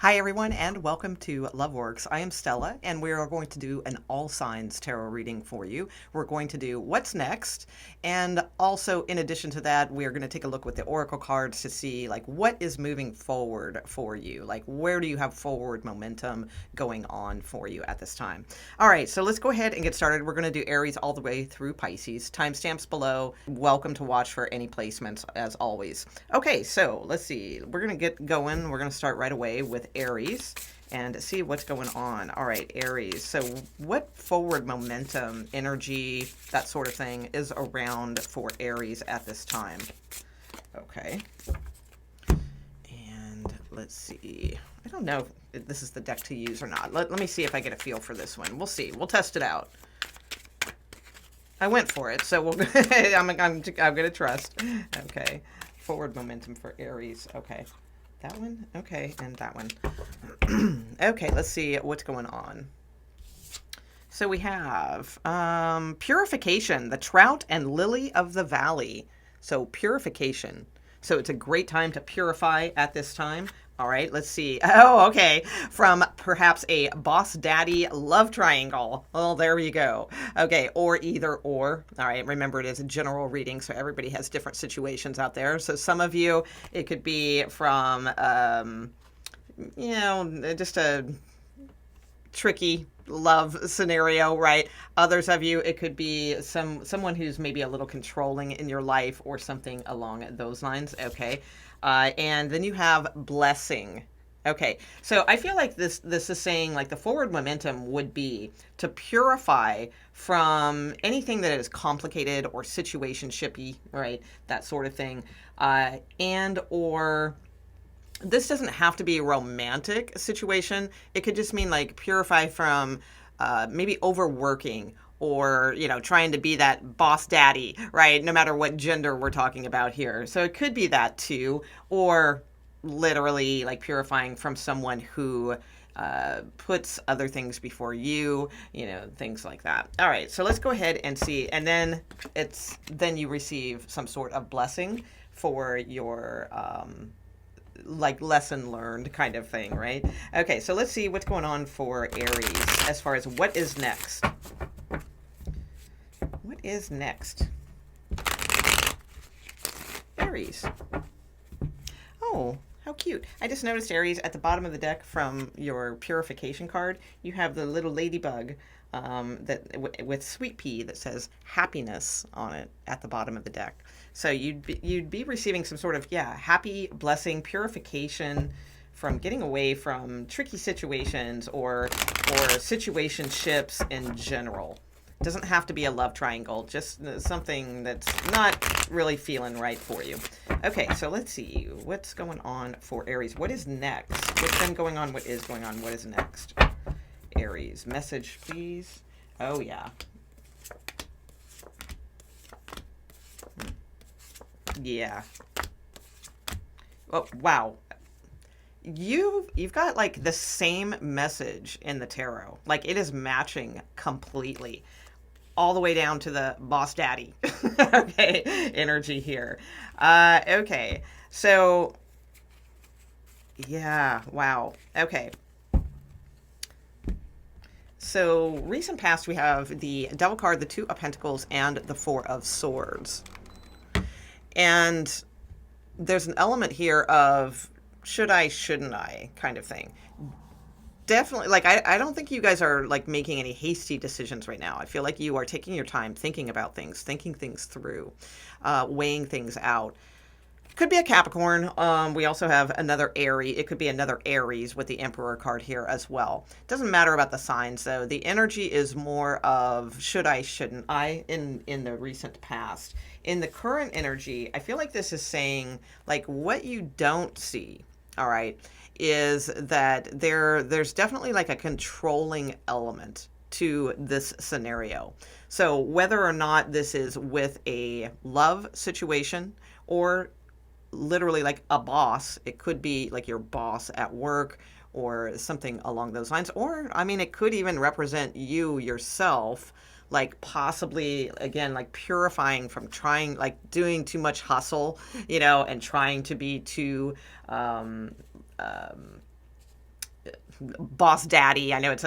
Hi everyone and welcome to Loveworks. I am Stella and we are going to do an all signs tarot reading for you. We're going to do what's next, and also in addition to that we are going to take a look with the oracle cards to see like what is moving forward for you. Like where do you have forward momentum going on for you at this time. All right, so let's go ahead and get started. We're going to do Aries all the way through Pisces. Timestamps below. Welcome to watch for any placements as always. Okay, so let's see. We're going to get going. We're going to start right away with Aries and see what's going on. All right, Aries. So what forward momentum, energy, that sort of thing is around for Aries at this time? Okay. And let's see. I don't know if this is the deck to use or not. Let me see if I get a feel for this one. We'll see. We'll test it out. I went for it, so we'll, I'm going to trust. Okay. Forward momentum for Aries. Okay. That one? Okay, and that one. Okay, let's see what's going on. So we have purification, the trout and lily of the valley. So purification. So it's a great time to purify at this time. All right, let's see. Oh, okay. From perhaps a boss daddy love triangle. Well, there you go. Okay, or either or. All right, remember it is a general reading, so everybody has different situations out there. So some of you, it could be from, just a tricky love scenario, right? Others of you, it could be someone who's maybe a little controlling in your life or something along those lines. Okay. And then you have blessing. Okay, so I feel like this is saying like the forward momentum would be to purify from anything that is complicated or situationshipy, right? That sort of thing. And or this doesn't have to be a romantic situation. It could just mean like purify from maybe overworking or, trying to be that boss daddy, right? No matter what gender we're talking about here. So it could be that too, or literally like purifying from someone who puts other things before you, things like that. All right, so let's go ahead and see. And then you receive some sort of blessing for your like lesson learned kind of thing, right? Okay, so let's see what's going on for Aries as far as what is next. What is next? Aries. Oh, how cute. I just noticed, Aries, at the bottom of the deck from your purification card, you have the little ladybug with sweet pea that says happiness on it at the bottom of the deck. So you'd be receiving some sort of, happy blessing, purification from getting away from tricky situations or situationships in general. It doesn't have to be a love triangle, just something that's not really feeling right for you. Okay, so let's see what's going on for Aries. What is next? What's been going on? What is going on? What is next? Aries, message, please. Oh, yeah. Yeah. Oh, wow. You've got like the same message in the tarot. Like it is matching completely. All the way down to the boss daddy. Okay, energy here. Okay, so yeah, wow. Okay. So recent past, we have the Devil card, the Two of Pentacles, and the Four of Swords. And there's an element here of should I, shouldn't I kind of thing. Definitely, like, I don't think you guys are, like, making any hasty decisions right now. I feel like you are taking your time thinking about things, thinking things through, weighing things out. Could be a Capricorn. We also have another Aries. It could be another Aries with the Emperor card here as well. Doesn't matter about the signs, though. The energy is more of should I, shouldn't I in the recent past. In the current energy, I feel like this is saying, like, what you don't see, all right, is that there's definitely like a controlling element to this scenario. So whether or not this is with a love situation or literally like a boss, it could be like your boss at work or something along those lines. Or, I mean, it could even represent you yourself, like possibly, again, like purifying from trying, like doing too much hustle, and trying to be too, boss daddy. I know it's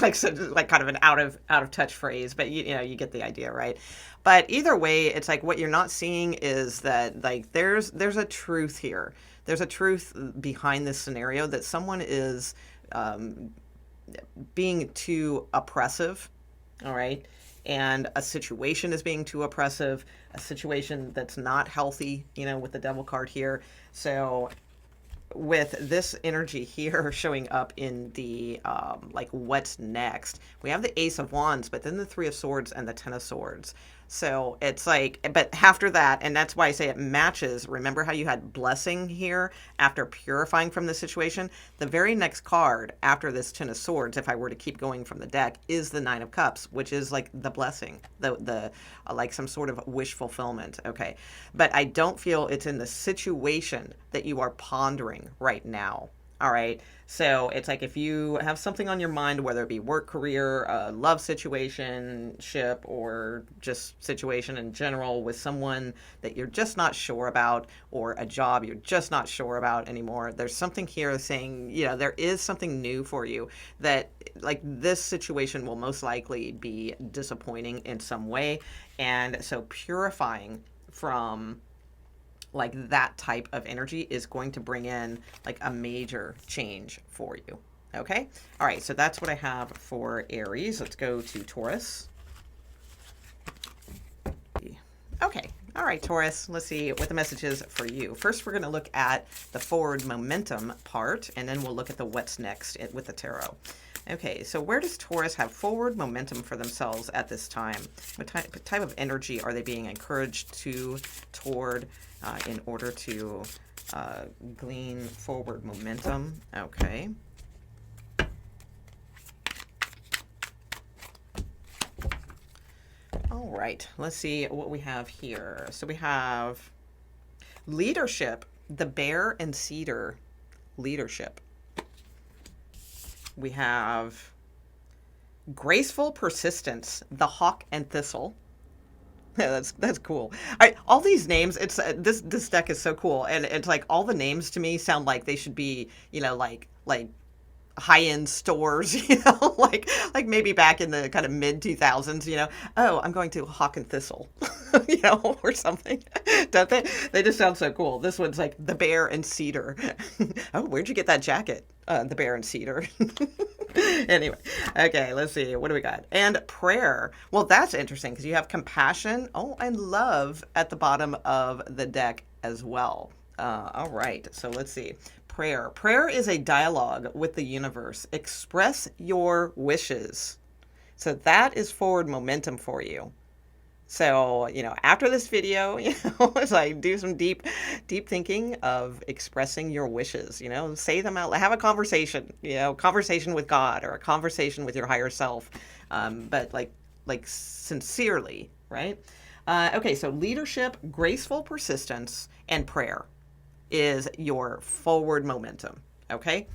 like like kind of an out of touch phrase, but you know you get the idea, right? But either way, it's like what you're not seeing is that like there's a truth here. There's a truth behind this scenario that someone is being too oppressive, all right? And a situation is being too oppressive, a situation that's not healthy, you know, with the devil card here. So with this energy here showing up in the like what's next, we have the Ace of Wands, but then the Three of Swords and the Ten of Swords. So it's like, but after that, and that's why I say it matches. Remember how you had blessing here after purifying from the situation? The very next card after this Ten of Swords, if I were to keep going from the deck, is the Nine of Cups, which is like the blessing, the like some sort of wish fulfillment. Okay, but I don't feel it's in the situation that you are pondering right now. All right. So it's like if you have something on your mind, whether it be work, career, love situation, ship, or just situation in general with someone that you're just not sure about, or a job you're just not sure about anymore, there's something here saying, you know, there is something new for you that like this situation will most likely be disappointing in some way. And so purifying from like that type of energy is going to bring in like a major change for you. Okay. All right. So that's what I have for Aries. Let's go to Taurus. Okay. All right, Taurus. Let's see what the message is for you. First, we're going to look at the forward momentum part, and then we'll look at the what's next with the tarot. Okay, so where does Taurus have forward momentum for themselves at this time? What type of energy are they being encouraged toward in order to glean forward momentum? Okay. All right, let's see what we have here. So we have leadership, the bear and cedar leadership. We have graceful persistence, the hawk and thistle. Yeah, that's cool. All these names, it's this deck is so cool, and it's like all the names to me sound like they should be, you know, like high-end stores, you know, like maybe back in the kind of mid 2000s, you know. Oh, I'm going to Hawk and Thistle, you know, or something. Don't they? They just sound so cool. This one's like the bear and cedar. Oh, where'd you get that jacket? The bear and cedar. Anyway, okay, let's see. What do we got? And prayer. Well, that's interesting because you have compassion. Oh, and love at the bottom of the deck as well. All right, so let's see. Prayer. Prayer is a dialogue with the universe. Express your wishes. So that is forward momentum for you. So, you know, after this video, you know, it's like do some deep thinking of expressing your wishes, you know, say them out, have a conversation, you know, conversation with God or a conversation with your higher self. But like sincerely, right? Okay, so leadership, graceful persistence, and prayer is your forward momentum. Okay.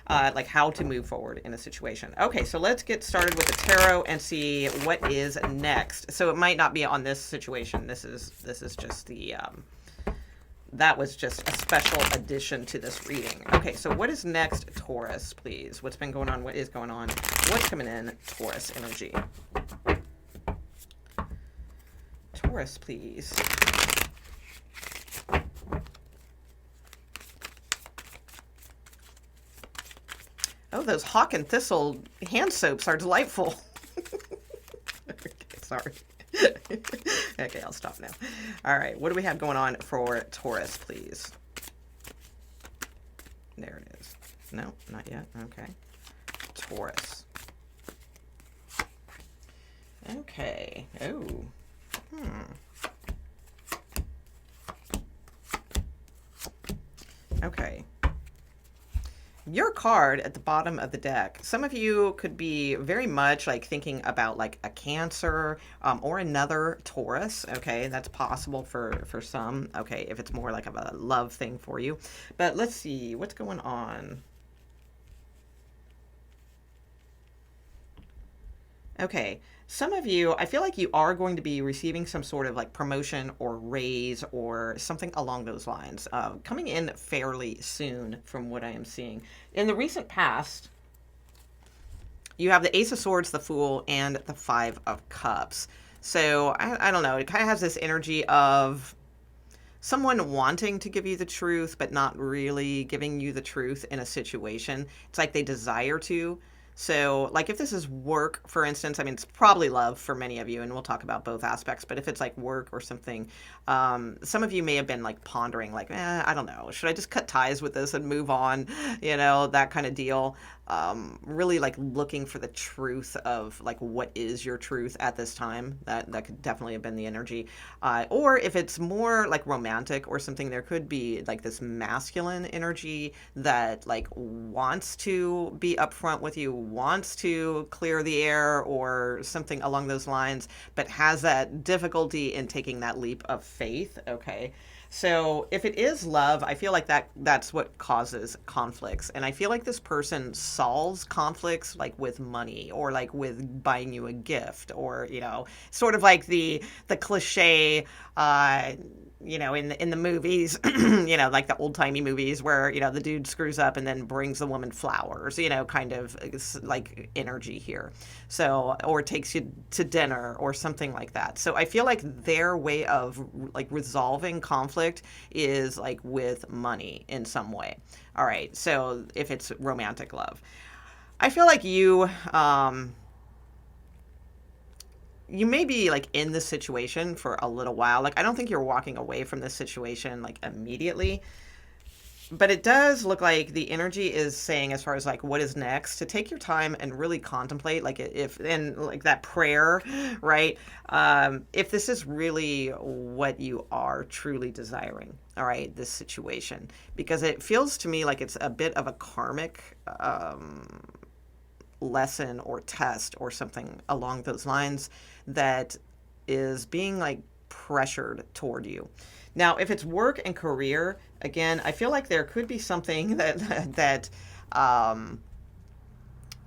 Like how to move forward in a situation. Okay, so let's get started with the tarot and see what is next. So it might not be on this situation. This is just the that was just a special addition to this reading. Okay, so what is next, Taurus, please? What's been going on? What is going on? What's coming in, Taurus energy? Taurus, please. Oh, those hawk and thistle hand soaps are delightful. Okay, sorry. Okay, I'll stop now. All right, what do we have going on for Taurus, please? There it is. No, not yet. Okay. Taurus. Okay. Oh. Okay. Your card at the bottom of the deck, some of you could be very much like thinking about like a Cancer or another Taurus. Okay, that's possible for some. Okay, if it's more like of a love thing for you. But let's see what's going on. Okay, some of you, I feel like you are going to be receiving some sort of like promotion or raise or something along those lines, coming in fairly soon from what I am seeing. In the recent past, You have the Ace of Swords, the Fool, and the Five of Cups. So I don't know. It kind of has this energy of someone wanting to give you the truth, but not really giving you the truth in a situation. It's like they desire to. So, like, if this is work, for instance, I mean, it's probably love for many of you, and we'll talk about both aspects. But if it's like work or something, some of you may have been like pondering, like, I don't know, should I just cut ties with this and move on? That kind of deal. Really like looking for the truth of like what is your truth at this time. That could definitely have been the energy. Or if it's more like romantic or something, there could be like this masculine energy that like wants to be upfront with you, wants to clear the air or something along those lines, but has that difficulty in taking that leap of faith. Okay. So if it is love, I feel like that's what causes conflicts. And I feel like this person solves conflicts like with money or like with buying you a gift or, sort of like the cliche in the movies, like the old timey movies where, the dude screws up and then brings the woman flowers, kind of like energy here. So, or takes you to dinner or something like that. So I feel like their way of like resolving conflict is like with money in some way. All right. So if it's romantic love, I feel like you may be like in this situation for a little while. Like, I don't think you're walking away from this situation like immediately, but it does look like the energy is saying, as far as like what is next, to take your time and really contemplate, like if in like that prayer, right? If this is really what you are truly desiring, all right, this situation, because it feels to me like it's a bit of a karmic, lesson or test or something along those lines that is being like pressured toward you. Now, if it's work and career, again, I feel like there could be something that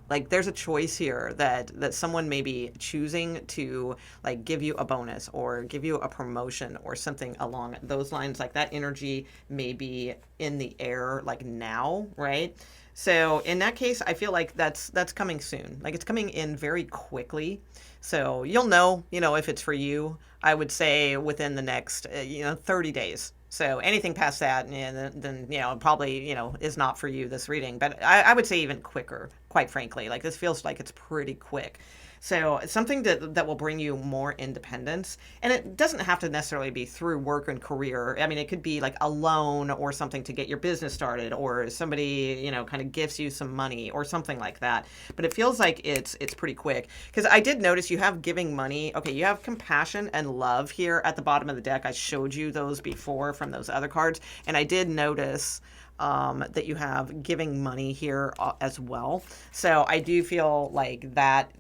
like there's a choice here that someone may be choosing to like give you a bonus or give you a promotion or something along those lines. Like that energy may be in the air like now, right? So in that case, I feel like that's coming soon. Like it's coming in very quickly. So you'll know, if it's for you, I would say within the next, 30 days. So anything past that, then probably, is not for you, this reading. But I would say even quicker, quite frankly. Like this feels like it's pretty quick. So it's something that will bring you more independence. And it doesn't have to necessarily be through work and career. I mean, it could be like a loan or something to get your business started, or somebody, kind of gives you some money or something like that. But it feels like it's pretty quick. Because I did notice you have giving money. Okay, you have compassion and love here at the bottom of the deck. I showed you those before from those other cards. And I did notice that you have giving money here as well. So I do feel like that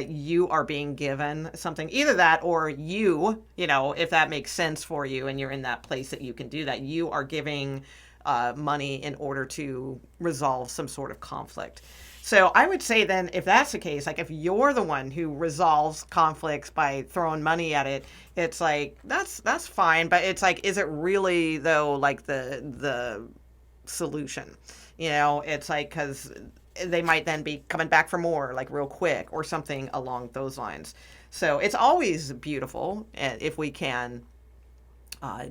you are being given something, either that or you, if that makes sense for you and you're in that place that you can do that, you are giving money in order to resolve some sort of conflict. So I would say then, if that's the case, like if you're the one who resolves conflicts by throwing money at it, it's like, that's fine. But it's like, is it really though, like the solution? It's like, because they might then be coming back for more, like real quick or something along those lines. So it's always beautiful if we can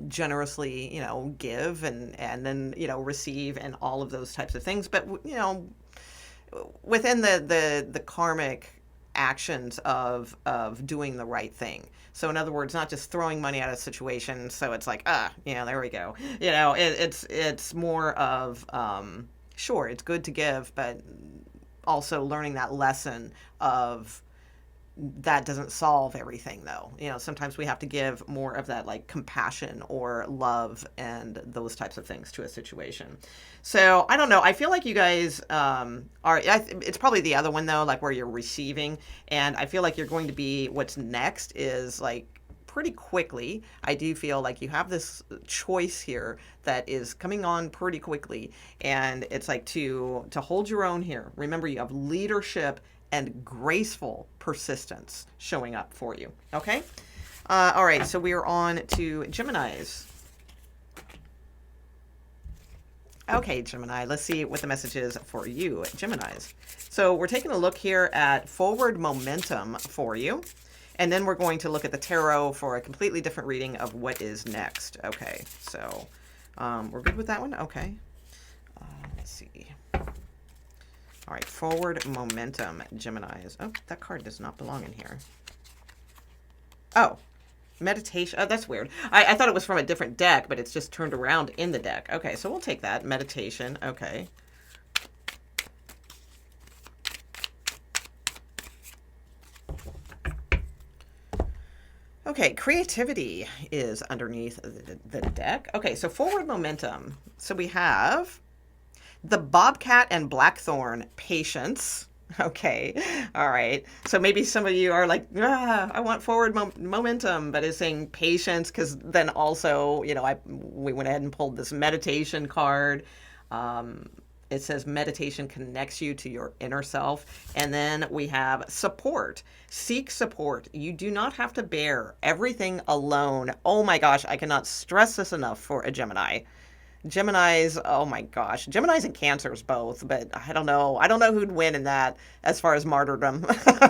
generously, give and then, receive and all of those types of things. But, within the karmic actions of doing the right thing. So in other words, not just throwing money at a situation. So it's like, there we go. It's more of, sure, it's good to give, but also learning that lesson of that doesn't solve everything though. Sometimes we have to give more of that like compassion or love and those types of things to a situation. So I don't know. I feel like you guys it's probably the other one though, like where you're receiving. And I feel like you're going to be, what's next is like pretty quickly. I do feel like you have this choice here that is coming on pretty quickly. And it's like to hold your own here. Remember, you have leadership and graceful persistence showing up for you. Okay? All right, so we are on to Geminis. Okay, Gemini, let's see what the message is for you, Geminis. So we're taking a look here at forward momentum for you. And then we're going to look at the tarot for a completely different reading of what is next. Okay, so we're good with that one? Okay. Let's see. All right, forward momentum, Geminis. Oh, that card does not belong in here. Oh, meditation. Oh, that's weird. I thought it was from a different deck, but it's just turned around in the deck. Okay, so we'll take that. Meditation. Okay. Okay, creativity is underneath the deck. Okay, so forward momentum. So we have the Bobcat and Blackthorn, patience. Okay, all right. So maybe some of you are like, I want forward momentum, but it's saying patience because then also, you know, we went ahead and pulled this meditation card. It says meditation connects you to your inner self. And then we have support. Seek support. You do not have to bear everything alone. Oh my gosh, I cannot stress this enough for a Gemini. Geminis, oh my gosh. Geminis and Cancers both, but I don't know. I don't know who'd win in that as far as martyrdom.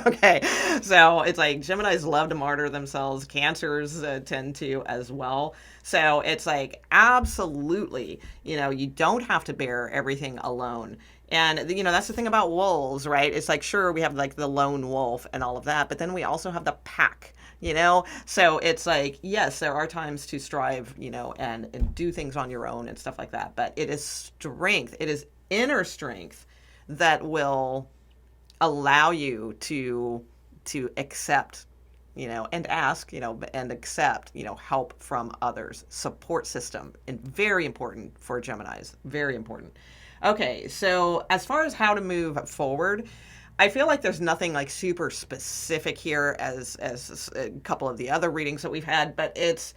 Okay, so it's like Geminis love to martyr themselves. Cancers tend to as well. So it's like absolutely, you know, you don't have to bear everything alone. And, you know, that's the thing about wolves, right? It's like, sure, we have like the lone wolf and all of that, but then we also have the pack. You know, so it's like, yes, there are times to strive, you know, and do things on your own and stuff like that. But it is strength. It is inner strength that will allow you to accept, you know, and ask, you know, and accept, you know, help from others. Support system, and very important for Geminis. Very important. Okay, so as far as how to move forward, I feel like there's nothing like super specific here as a couple of the other readings that we've had, but it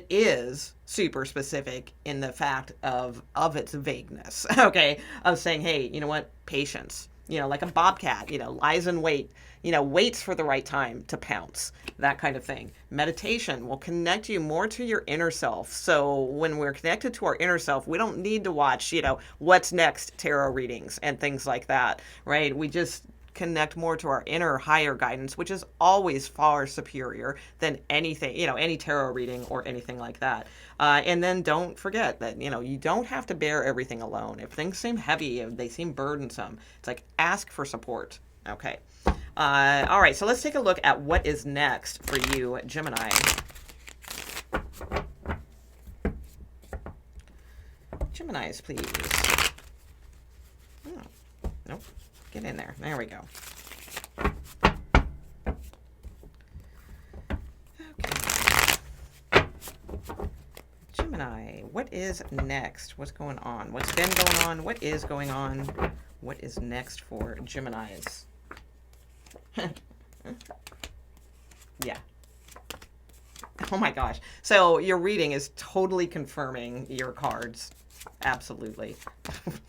is super specific in the fact of its vagueness. Okay, of saying, hey, you know what, patience. You know, like a bobcat, you know, lies in wait, you know, waits for the right time to pounce, that kind of thing. Meditation will connect you more to your inner self. So when we're connected to our inner self, we don't need to watch, you know, what's next tarot readings and things like that, right? We just connect more to our inner higher guidance, which is always far superior than anything, you know, any tarot reading or anything like that. And then don't forget that, you know, you don't have to bear everything alone. If things seem heavy, if they seem burdensome, it's like ask for support. Okay. All right. So let's take a look at what is next for you, Gemini. Geminis, please. Oh, nope. Get in there. There we go. Okay. Gemini, what is next? What's going on? What's been going on? What is going on? What is next for Geminis? Yeah. Oh my gosh. So your reading is totally confirming your cards. Absolutely.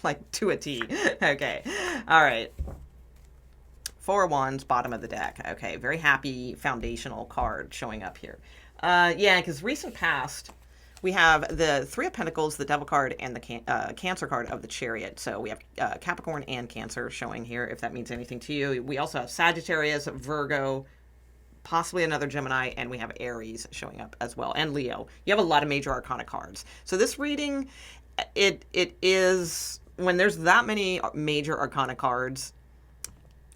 Like to a T. Okay. All right. Four of Wands, bottom of the deck. Okay. Very happy foundational card showing up here. Yeah, because recent past, we have the Three of Pentacles, the Devil card, and the Cancer card of the Chariot. So we have Capricorn and Cancer showing here, if that means anything to you. We also have Sagittarius, Virgo, possibly another Gemini, and we have Aries showing up as well, and Leo. You have a lot of major arcana cards. So this reading, it is, when there's that many major arcana cards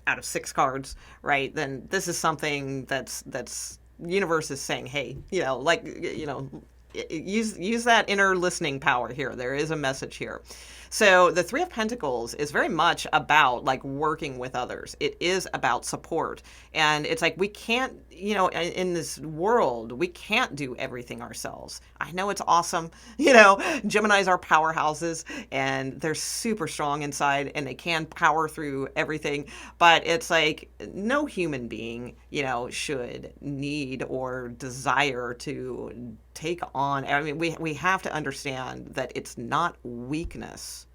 out of 6 cards, right, then this is something that's universe is saying, hey, you know, like, you know, use that inner listening power here. There is a message here. So the Three of Pentacles is very much about like working with others. It is about support. And it's like we can't, you know, in this world, we can't do everything ourselves. I know it's awesome. You know, Geminis are powerhouses and they're super strong inside and they can power through everything. But it's like no human being, you know, should need or desire to take on. I mean, we have to understand that it's not weakness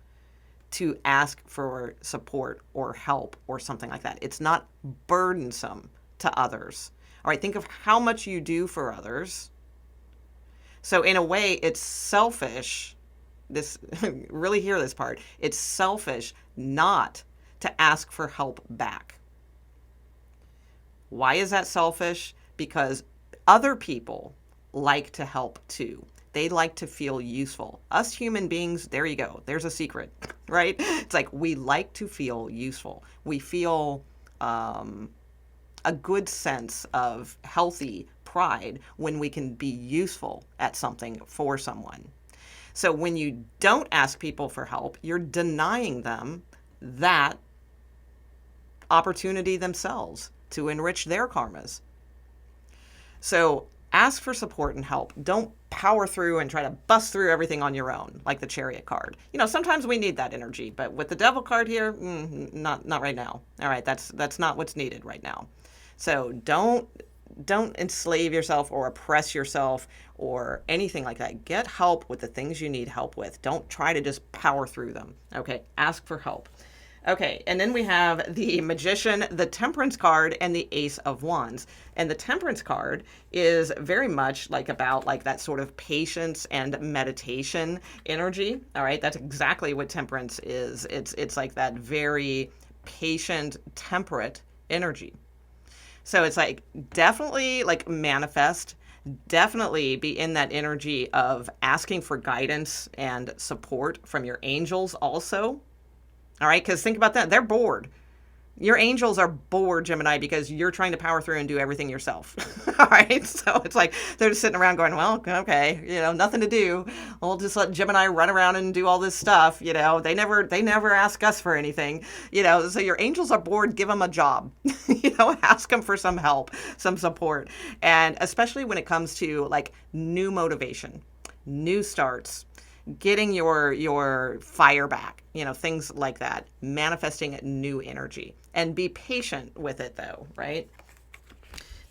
to ask for support or help or something like that. It's not burdensome to others. All right, think of how much you do for others. So in a way, it's selfish this, really hear this part. It's selfish not to ask for help back. Why is that selfish? Because other people like to help too. They like to feel useful. Us human beings, there you go. There's a secret, right? It's like we like to feel useful. We feel a good sense of healthy pride when we can be useful at something for someone. So when you don't ask people for help, you're denying them that opportunity themselves to enrich their karmas. So ask for support and help. Don't power through and try to bust through everything on your own, like the Chariot card. You know, sometimes we need that energy, but with the Devil card here, not right now. All right, that's not what's needed right now. So don't enslave yourself or oppress yourself or anything like that. Get help with the things you need help with. Don't try to just power through them. Okay, ask for help. Okay, and then we have the Magician, the Temperance card, and the Ace of Wands. And the Temperance card is very much like about like that sort of patience and meditation energy. All right, that's exactly what Temperance is. It's like that very patient, temperate energy. So it's like definitely like manifest, definitely be in that energy of asking for guidance and support from your angels also. All right, because think about that. They're bored. Your angels are bored, Gemini, because you're trying to power through and do everything yourself. All right, so it's like they're just sitting around going, well, okay, you know, nothing to do. We'll just let Gemini run around and do all this stuff. You know, they never ask us for anything. You know, so your angels are bored. Give them a job. You know, ask them for some help, some support, and especially when it comes to like new motivation, new starts, getting your fire back, you know, things like that, manifesting new energy, and be patient with it though, right?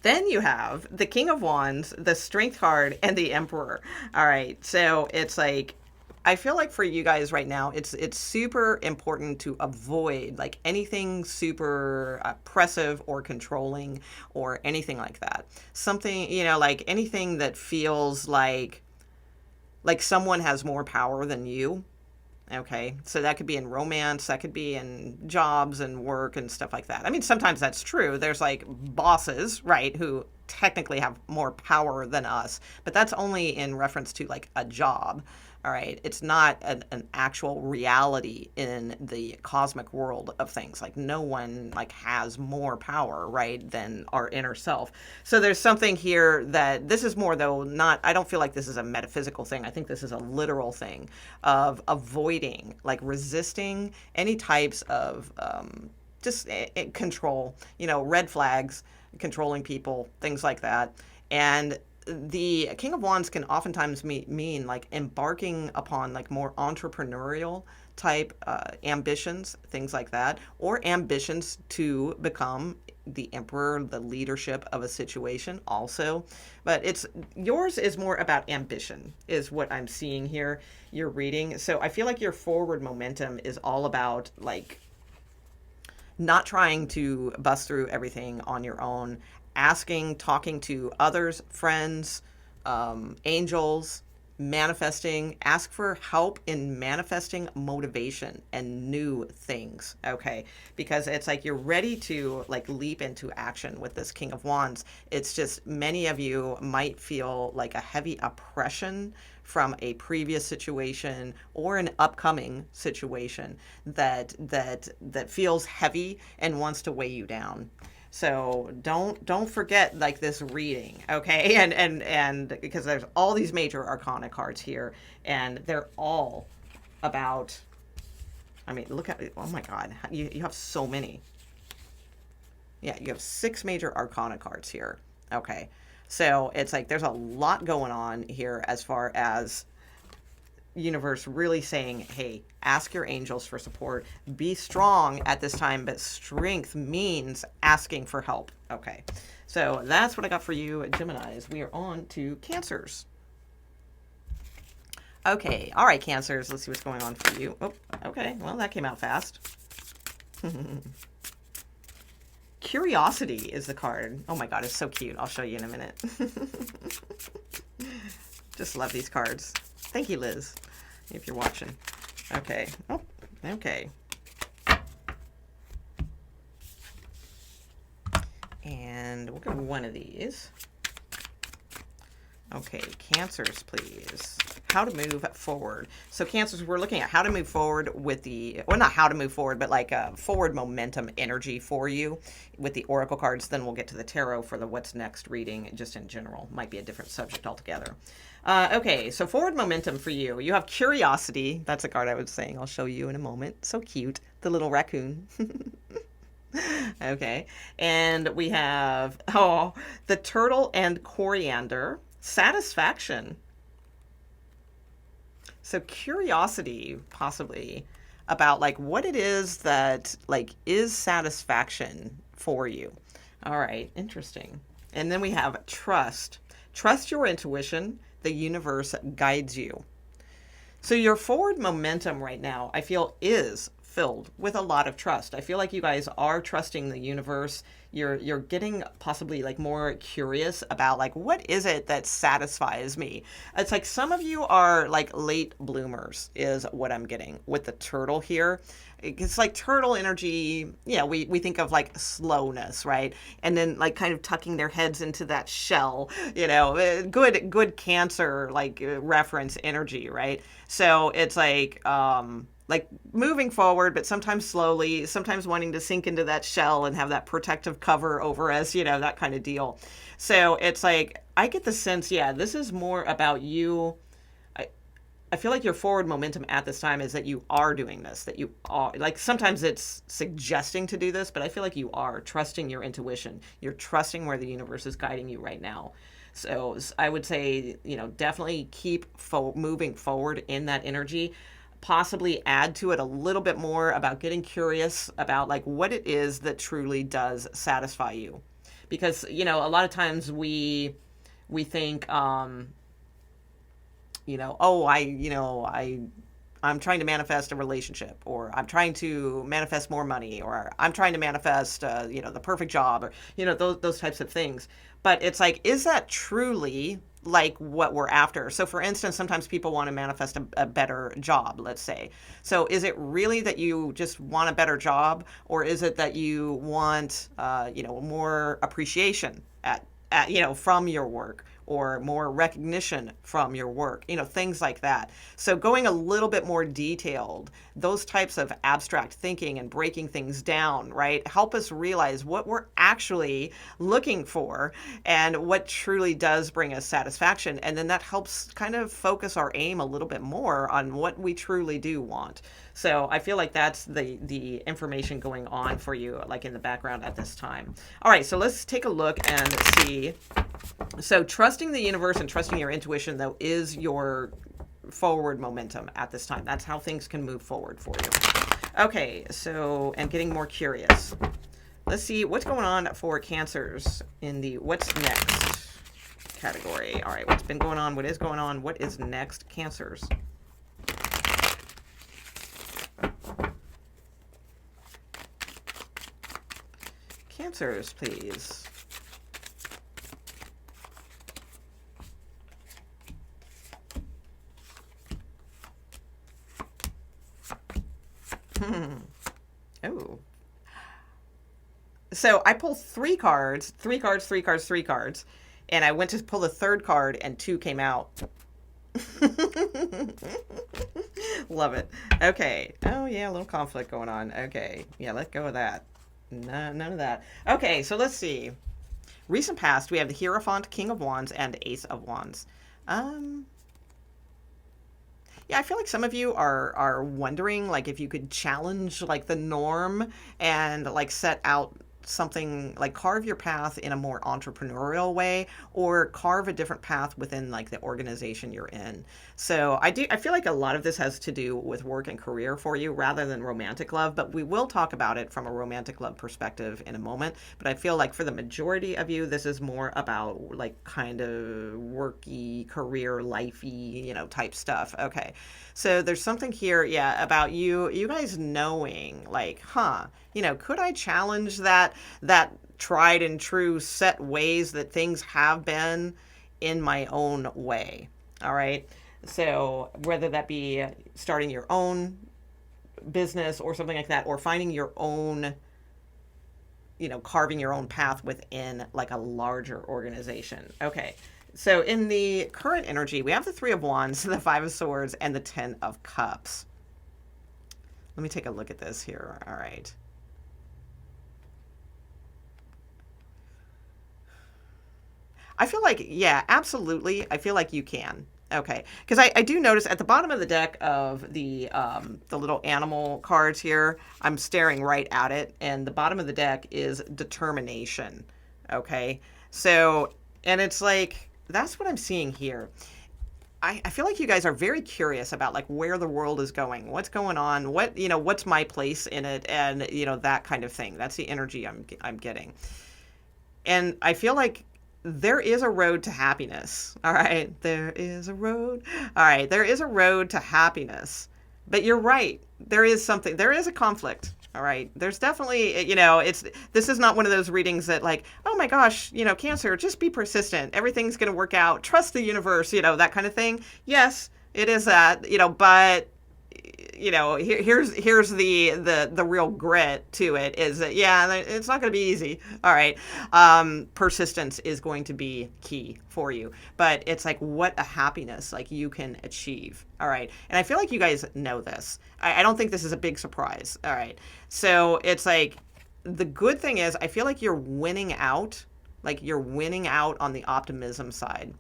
Then you have the King of Wands, the Strength card, and the Emperor. All right, so it's like, I feel like for you guys right now, it's super important to avoid like anything super oppressive or controlling or anything like that. Something, you know, like anything that feels like someone has more power than you. Okay, so that could be in romance, that could be in jobs and work and stuff like that. I mean, sometimes that's true. There's like bosses, right, who technically have more power than us, but that's only in reference to like a job. All right, it's not an actual reality in the cosmic world of things. Like no one like has more power, right, than our inner self. So there's something here that this is more though not, I don't feel like this is a metaphysical thing. I think this is a literal thing of avoiding, like resisting any types of just control, you know, red flags, controlling people, things like that. And the King of Wands can oftentimes mean like embarking upon like more entrepreneurial type ambitions, things like that, or ambitions to become the emperor, the leadership of a situation also. But it's yours is more about ambition is what I'm seeing here, you're reading. So I feel like your forward momentum is all about like not trying to bust through everything on your own, asking, talking to others, friends, angels, manifesting, ask for help in manifesting motivation and new things, okay? Because it's like you're ready to like leap into action with this King of Wands. It's just many of you might feel like a heavy oppression from a previous situation or an upcoming situation that feels heavy and wants to weigh you down. So don't forget like this reading, okay? And because there's all these major arcana cards here, and they're all about, I mean, look at it. Oh my God, you have so many. Yeah, you have 6 major arcana cards here. Okay, so it's like there's a lot going on here as far as universe really saying, hey, ask your angels for support, be strong at this time, but strength means asking for help. Okay, so that's what I got for you, Geminis. We are on to Cancers. Okay, all right, Cancers, let's see what's going on for you. Oh, okay, well, that came out fast. Curiosity is the card. Oh my God, it's so cute. I'll show you in a minute. Just love these cards. Thank you, Liz. if you're watching. Okay. Oh, okay. And we'll get one of these. Okay, Cancers, please. How to move forward. So Cancers, we're looking at how to move forward with the, well, not how to move forward, but like a forward momentum energy for you with the Oracle cards. Then we'll get to the Tarot for the what's next reading, just in general. Might be a different subject altogether. Okay, so forward momentum for you. You have Curiosity. That's a card I was saying. I'll show you in a moment. So cute. The little raccoon. Okay, and we have, oh, the Turtle and Coriander. Satisfaction. So curiosity, possibly, about like what it is that like is satisfaction for you. All right, interesting. And then we have trust. Trust your intuition. The universe guides you. So your forward momentum right now, I feel, is filled with a lot of trust. I feel like you guys are trusting the universe. You're getting possibly like more curious about like, what is it that satisfies me? It's like some of you are like late bloomers is what I'm getting with the turtle here. It's like turtle energy. Yeah, we think of like slowness, right? And then like kind of tucking their heads into that shell, you know, good Cancer, like reference energy, right? So it's like moving forward, but sometimes slowly, sometimes wanting to sink into that shell and have that protective cover over us, you know, that kind of deal. So it's like, I get the sense, yeah, this is more about you. I feel like your forward momentum at this time is that you are doing this, that you are, like sometimes it's suggesting to do this, but I feel like you are trusting your intuition. You're trusting where the universe is guiding you right now. So I would say, you know, definitely keep moving forward in that energy. Possibly add to it a little bit more about getting curious about like what it is that truly does satisfy you. Because, you know, a lot of times we think, you know, oh, I'm trying to manifest a relationship, or I'm trying to manifest more money, or I'm trying to manifest, you know, the perfect job, or, you know, those types of things. But it's like, is that truly like what we're after? So for instance, sometimes people want to manifest a better job, let's say. So is it really that you just want a better job, or is it that you want, you know, more appreciation at, you know, from your work, or more recognition from your work, you know, things like that. So going a little bit more detailed, those types of abstract thinking and breaking things down, right, help us realize what we're actually looking for and what truly does bring us satisfaction. And then that helps kind of focus our aim a little bit more on what we truly do want. So I feel like that's the information going on for you, like in the background at this time. All right, so let's take a look and see. So trusting the universe and trusting your intuition, though, is your forward momentum at this time. That's how things can move forward for you. Okay, so, and getting more curious. Let's see what's going on for Cancers in the what's next category. All right, what's been going on? What is going on? What is next, Cancers? Cancers, please. Oh. So I pulled three cards, and I went to pull the third card and two came out. Love it. Okay. Oh yeah, a little conflict going on. Okay. Yeah, let go of that. No, none of that. Okay, so let's see. Recent past, we have the Hierophant, King of Wands, and Ace of Wands. Yeah, I feel like some of you are wondering, like, if you could challenge, like, the norm and, like, set out something, like, carve your path in a more entrepreneurial way, or carve a different path within, like, the organization you're in. So I feel like a lot of this has to do with work and career for you rather than romantic love, but we will talk about it from a romantic love perspective in a moment. But I feel like for the majority of you, this is more about, like, kind of worky, career, lifey, you know, type stuff. Okay. So there's something here, yeah, about you guys knowing, like, you know, could I challenge that tried and true set ways that things have been in my own way? All right. So whether that be starting your own business or something like that, or finding your own, carving your own path within like a larger organization. Okay. So in the current energy, we have the Three of Wands, the Five of Swords, and the Ten of Cups. Let me take a look at this here. All right. I feel like, yeah, absolutely. I feel like you can. Okay, because I do notice at the bottom of the deck of the little animal cards here, I'm staring right at it, and the bottom of the deck is determination. Okay, so, and it's like, that's what I'm seeing here. I feel like you guys are very curious about like where the world is going, what's going on, what's my place in it, and that kind of thing. That's the energy I'm getting. And I feel like there is a road to happiness. All right. There is a road. All right. There is a road to happiness. But you're right. There is a conflict. All right. There's definitely, this is not one of those readings that like, oh my gosh, Cancer, just be persistent. Everything's going to work out. Trust the universe, that kind of thing. Yes, it is that, but here's the real grit to it is that, yeah, it's not going to be easy. All right. Persistence is going to be key for you, but it's like what a happiness like you can achieve. All right. And I feel like you guys know this. I don't think this is a big surprise. All right. So it's like the good thing is I feel like you're winning out on the optimism side.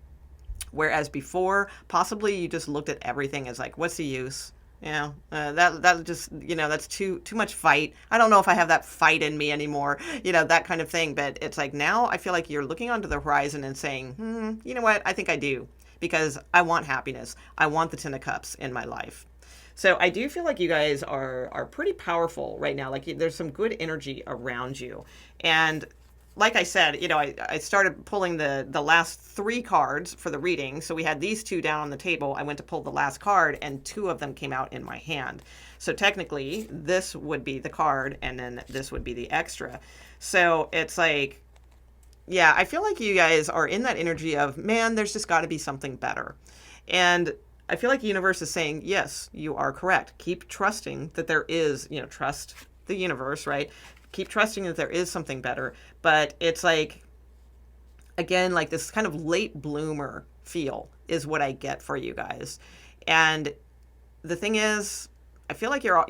Whereas before, possibly you just looked at everything as like, what's the use? That just, that's too much fight. I don't know if I have that fight in me anymore, that kind of thing. But it's like now I feel like you're looking onto the horizon and saying, you know what? I think I do, because I want happiness. I want the Ten of Cups in my life. So I do feel like you guys are pretty powerful right now. Like there's some good energy around you. And like I said, I started pulling the last three cards for the reading. So we had these two down on the table. I went to pull the last card, and two of them came out in my hand. So technically, this would be the card, and then this would be the extra. So it's like, yeah, I feel like you guys are in that energy of, man, there's just got to be something better. And I feel like the universe is saying, yes, you are correct. Keep trusting that there is, trust the universe, right? Keep trusting that there is something better. But it's like, again, like this kind of late bloomer feel is what I get for you guys. And the thing is, I feel like you're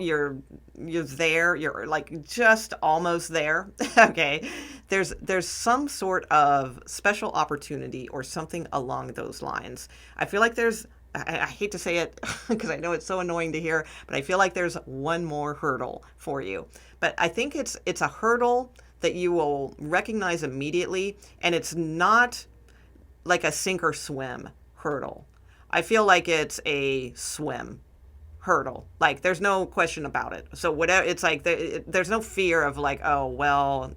there. You're like just almost there. Okay. There's some sort of special opportunity or something along those lines. I feel like I hate to say it because I know it's so annoying to hear, but I feel like there's one more hurdle for you. But I think it's a hurdle that you will recognize immediately, and it's not like a sink or swim hurdle. I feel like it's a swim hurdle. Like there's no question about it. So whatever, it's like there's no fear of like, oh well,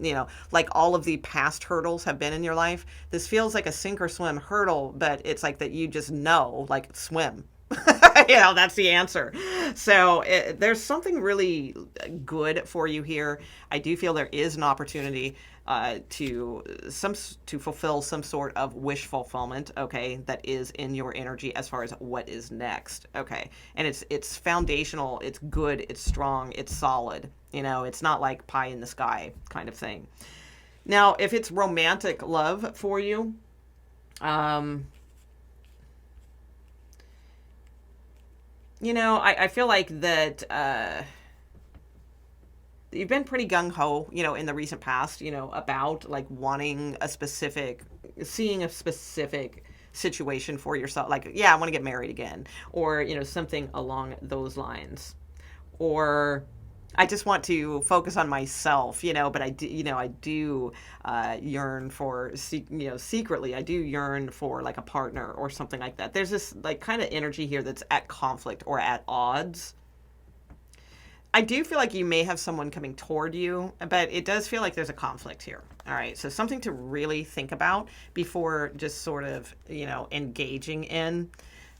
like all of the past hurdles have been in your life. This feels like a sink or swim hurdle, but it's like that you just know, like swim. That's the answer. So there's something really good for you here. I do feel there is an opportunity to fulfill some sort of wish fulfillment, okay, that is in your energy as far as what is next, okay, and it's foundational, it's good, it's strong, it's solid. It's not like pie in the sky kind of thing. Now, if it's romantic love for you, I feel like that you've been pretty gung-ho, in the recent past, about like seeing a specific situation for yourself. Like, yeah, I want to get married again, or, something along those lines. Or I just want to focus on myself, but I do yearn for, secretly, I do yearn for like a partner or something like that. There's this like kind of energy here that's at conflict or at odds. I do feel like you may have someone coming toward you, but it does feel like there's a conflict here. All right. So something to really think about before just sort of, engaging in.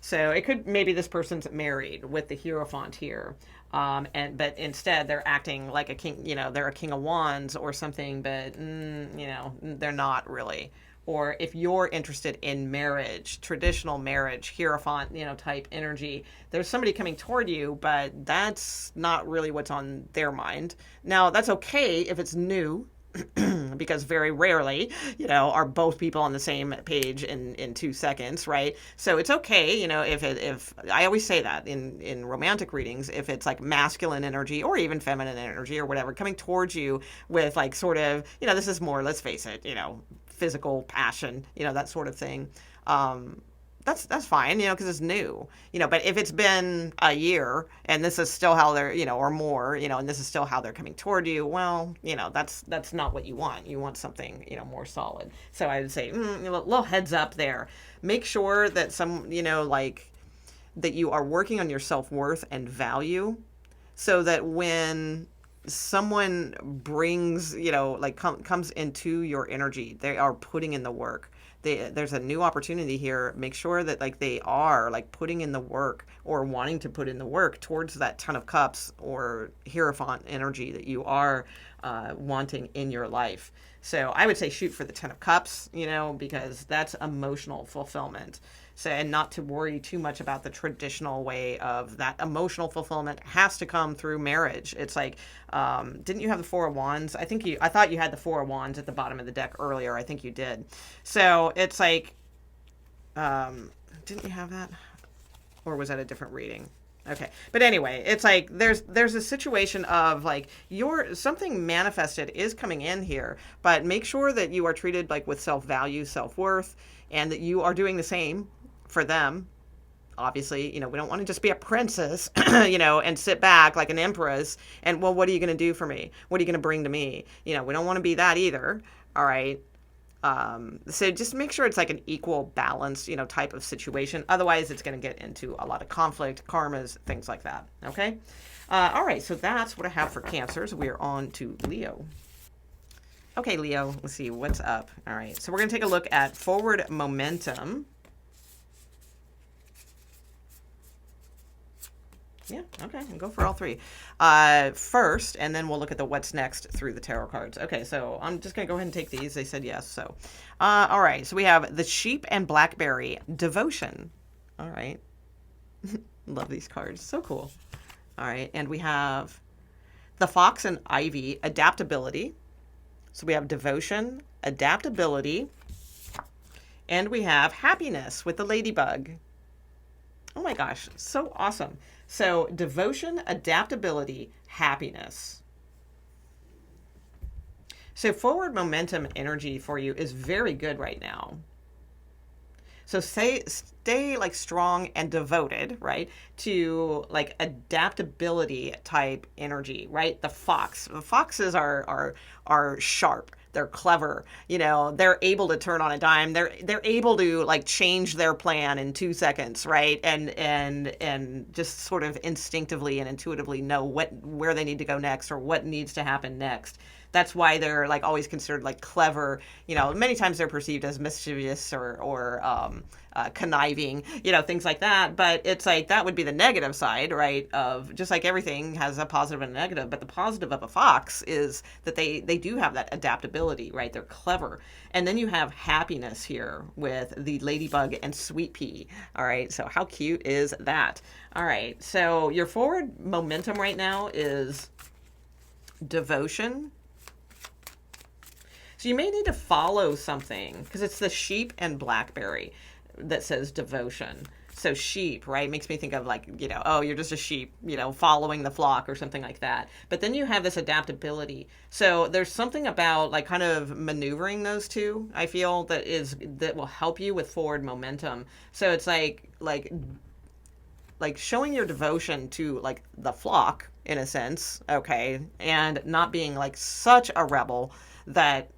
So it could, maybe this person's married with the Hierophant here. But instead they're acting like a king, they're a King of Wands or something, but, they're not really or if you're interested in marriage, traditional marriage, Hierophant, type energy, there's somebody coming toward you, but that's not really what's on their mind. Now, that's okay if it's new, because very rarely, are both people on the same page in 2 seconds, right? So it's okay, if I always say that in romantic readings, if it's like masculine energy or even feminine energy or whatever coming towards you with like sort of, this is more, let's face it, physical passion, that sort of thing. That's fine, because it's new, but if it's been a year and this is still how they're, or more, and this is still how they're coming toward you, well, that's not what you want. You want something, more solid. So I would say, a little heads up there. Make sure that that you are working on your self-worth and value so that when someone brings, comes into your energy, they are putting in the work. There's a new opportunity here. Make sure that they are putting in the work or wanting to put in the work towards that Ten of Cups or Hierophant energy that you are wanting in your life. So I would say shoot for the Ten of Cups, because that's emotional fulfillment. So, and not to worry too much about the traditional way of that emotional fulfillment has to come through marriage. It's like, didn't you have the Four of Wands? I thought you had the Four of Wands at the bottom of the deck earlier. I think you did. So it's like, didn't you have that? Or was that a different reading? Okay. But anyway, it's like there's a situation of something manifested is coming in here, but make sure that you are treated with self-value, self-worth, and that you are doing the same for them. Obviously, we don't want to just be a princess, and sit back like an empress and, well, what are you going to do for me? What are you going to bring to me? We don't want to be that either. All right. So just make sure it's an equal balance, type of situation. Otherwise, it's going to get into a lot of conflict, karmas, things like that. Okay. All right. So that's what I have for Cancers. We're on to Leo. Okay, Leo, let's see what's up. All right. So we're going to take a look at forward momentum. Yeah, okay, and go for all three first, and then we'll look at the what's next through the tarot cards. Okay, so I'm just going to go ahead and take these. They said yes, so. All right, so we have the Sheep and Blackberry, Devotion. All right. Love these cards. So cool. All right, and we have the Fox and Ivy, Adaptability. So we have Devotion, Adaptability, and we have Happiness with the Ladybug. Oh my gosh, so awesome. So Devotion, Adaptability, Happiness. So forward momentum energy for you is very good right now. So stay strong and devoted, right, to adaptability type energy, right? The foxes are sharp. They're clever, they're able to turn on a dime. They're able to change their plan in 2 seconds, right? And just sort of instinctively and intuitively know where they need to go next or what needs to happen next. That's why they're always considered clever. Many times they're perceived as mischievous or conniving, things like that. But it's that would be the negative side, right? Of just everything has a positive and a negative. But the positive of a fox is that they do have that adaptability, right? They're clever. And then you have Happiness here with the Ladybug and Sweet Pea. All right. So how cute is that? All right. So your forward momentum right now is Devotion. So you may need to follow something because it's the Sheep and Blackberry that says Devotion. So sheep, right, makes me think of oh, you're just a sheep, following the flock or something like that. But then you have this adaptability. So there's something about kind of maneuvering those two, I feel, that will help you with forward momentum. So it's like showing your devotion to the flock in a sense, okay, and not being such a rebel that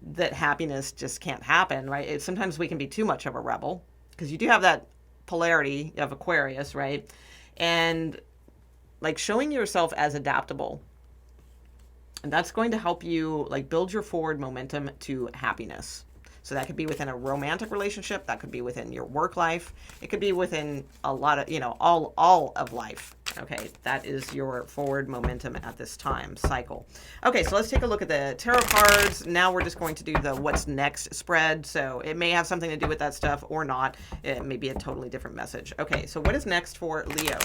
that happiness just can't happen, right? Sometimes we can be too much of a rebel because you do have that polarity of Aquarius, right? And showing yourself as adaptable, and that's going to help you build your forward momentum to happiness. So that could be within a romantic relationship. That could be within your work life. It could be within a lot of, all of life. Okay, that is your forward momentum at this time, cycle. Okay, so let's take a look at the tarot cards. Now we're just going to do the what's next spread. So it may have something to do with that stuff or not. It may be a totally different message. Okay, so what is next for Leo?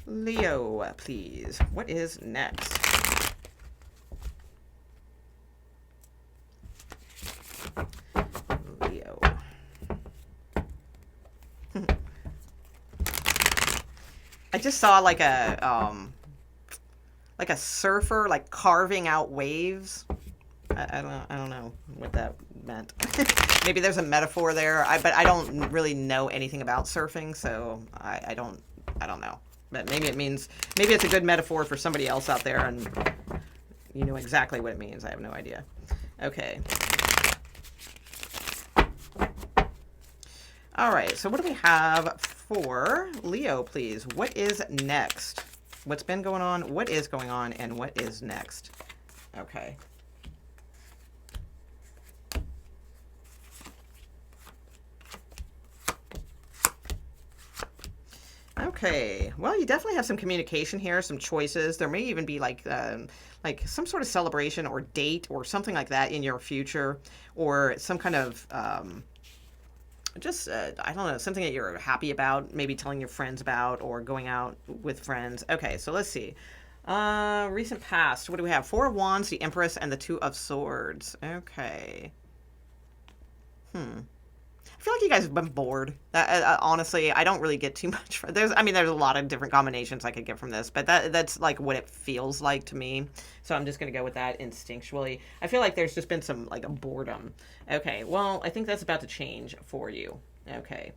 Leo, please. What is next? Leo. I just saw like a surfer like carving out waves. I don't know what that meant. Maybe there's a metaphor there. But I don't really know anything about surfing, so I don't know. But maybe it's a good metaphor for somebody else out there, and you know exactly what it means. I have no idea. Okay. All right, so what do we have for Leo, please? What is next? What's been going on? What is going on? And what is next? Okay. Okay, well, you definitely have some communication here, some choices. There may even be like some sort of celebration or date or something like that in your future, or some kind of I don't know, something that you're happy about, maybe telling your friends about or going out with friends. Okay, so let's see. Recent past, what do we have? Four of Wands, the Empress, and the Two of Swords. Okay. I feel like you guys have been bored. Honestly, I don't really get too much. There's a lot of different combinations I could get from this, but that's like what it feels like to me. So I'm just going to go with that instinctually. I feel like there's just been some like a boredom. Okay, well, I think that's about to change for you. Okay.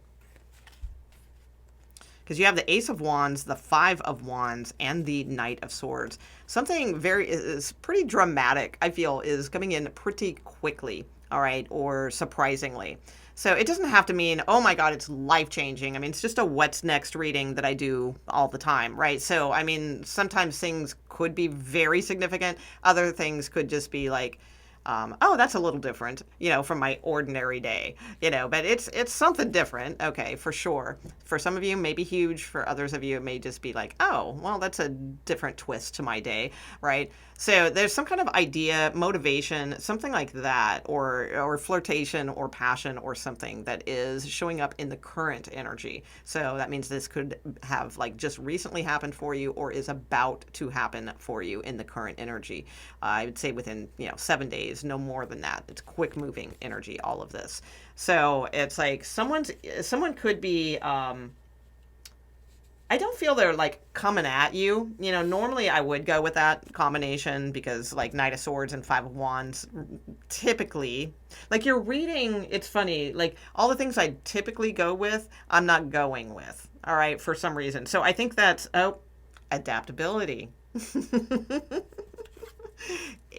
Because you have the Ace of Wands, the Five of Wands, and the Knight of Swords. Something is pretty dramatic, I feel, is coming in pretty quickly, all right, or surprisingly. So it doesn't have to mean, oh my God, it's life-changing. I mean, it's just a what's next reading that I do all the time, right? So, I mean, sometimes things could be very significant. Other things could just be like, oh, that's a little different, from my ordinary day, but it's something different. Okay, for sure. For some of you, maybe huge. For others of you, it may just be like, oh, well, that's a different twist to my day, right? So there's some kind of idea, motivation, something like that, or flirtation or passion or something that is showing up in the current energy. So that means this could have like just recently happened for you or is about to happen for you in the current energy. I would say within, 7 days, no more than that. It's quick moving energy, all of this. So it's like someone could be, I don't feel they're like coming at you. Normally I would go with that combination because like Knight of Swords and Five of Wands, typically, like you're reading, it's funny, like all the things I typically go with, I'm not going with, all right, for some reason. So I think that's, adaptability.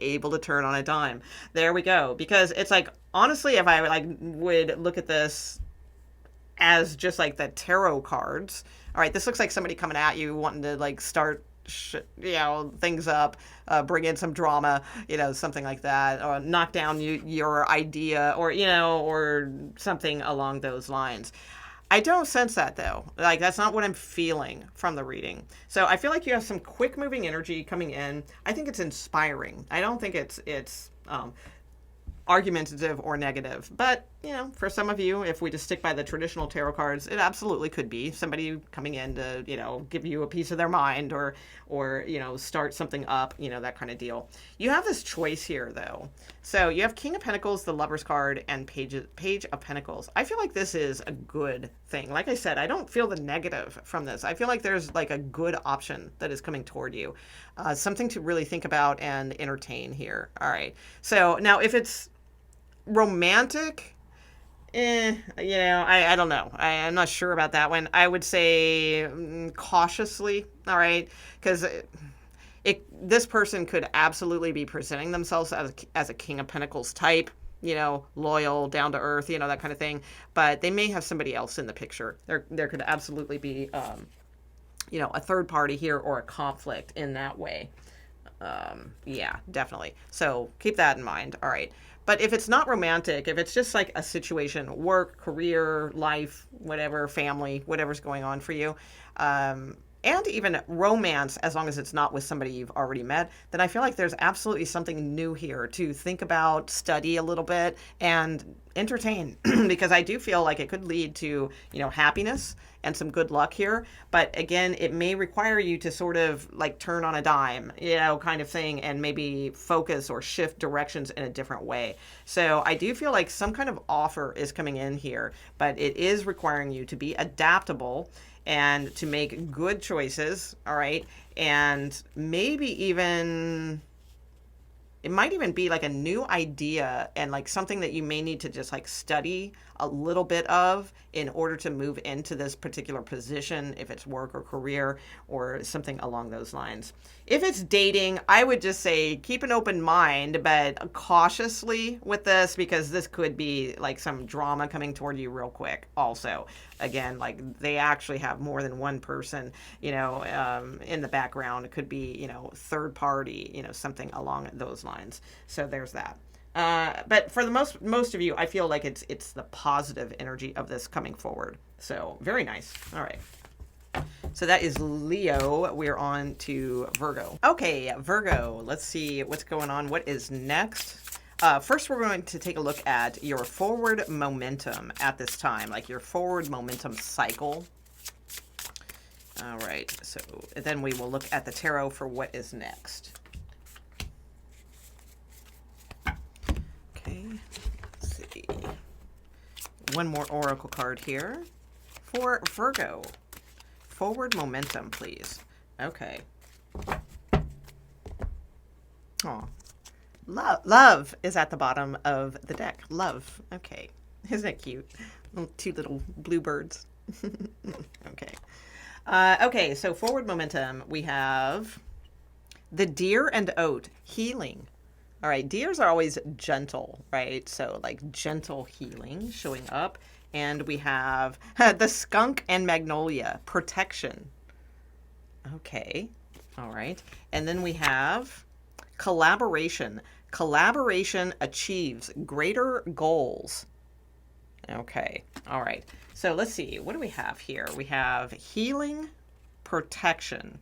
Able to turn on a dime. There we go. Because it's like, honestly, if I would look at this as just like the tarot cards, all right, this looks like somebody coming at you wanting to start things up, bring in some drama, something like that, or knock down your idea, or something along those lines. I don't sense that though. That's not what I'm feeling from the reading. So I feel like you have some quick moving energy coming in. I think it's inspiring. I don't think it's argumentative or negative, but for some of you, if we just stick by the traditional tarot cards, it absolutely could be somebody coming in to give you a piece of their mind or start something up, that kind of deal. You have this choice here though. So you have King of Pentacles, the Lover's card, and Page of Pentacles. I feel like this is a good thing. Like I said, I don't feel the negative from this. I feel like there's like a good option that is coming toward you, something to really think about and entertain here. All right. So now if it's romantic, I don't know. I'm not sure about that one. I would say cautiously, all right, because this person could absolutely be presenting themselves as a King of Pentacles type, loyal, down to earth, that kind of thing. But they may have somebody else in the picture. There could absolutely be, a third party here or a conflict in that way. Yeah, definitely. So keep that in mind. All right. But if it's not romantic, if it's just like a situation, work, career, life, whatever, family, whatever's going on for you, and even romance, as long as it's not with somebody you've already met, then I feel like there's absolutely something new here to think about, study a little bit, and entertain. Because I do feel like it could lead to, happiness and some good luck here. But again, it may require you to sort of like turn on a dime, kind of thing, and maybe focus or shift directions in a different way. So I do feel like some kind of offer is coming in here, but it is requiring you to be adaptable and to make good choices, all right? And maybe even, it might even be like a new idea and like something that you may need to just like study a little bit of in order to move into this particular position, if it's work or career or something along those lines. If it's dating, I would just say keep an open mind, but cautiously with this, because this could be like some drama coming toward you real quick. Also, again, like they actually have more than one person, in the background. It could be, third party, something along those lines. So there's that. But for the most of you, I feel like it's the positive energy of this coming forward. So very nice. All right. So that is Leo. We're on to Virgo. Okay, Virgo. Let's see what's going on. What is next? First, we're going to take a look at your forward momentum at this time, like your forward momentum cycle. All right. So then we will look at the tarot for what is next. Okay, let's see. One more oracle card here for Virgo. Forward momentum, please. Okay. Oh, love is at the bottom of the deck. Love. Okay. Isn't it cute? Two little bluebirds. Okay. Okay, so forward momentum, we have the deer and oat, healing. All right, deers are always gentle, right? So like gentle healing showing up. And we have the skunk and magnolia, protection. Okay, all right. And then we have collaboration. Collaboration achieves greater goals. Okay, all right. So let's see, what do we have here? We have healing, protection.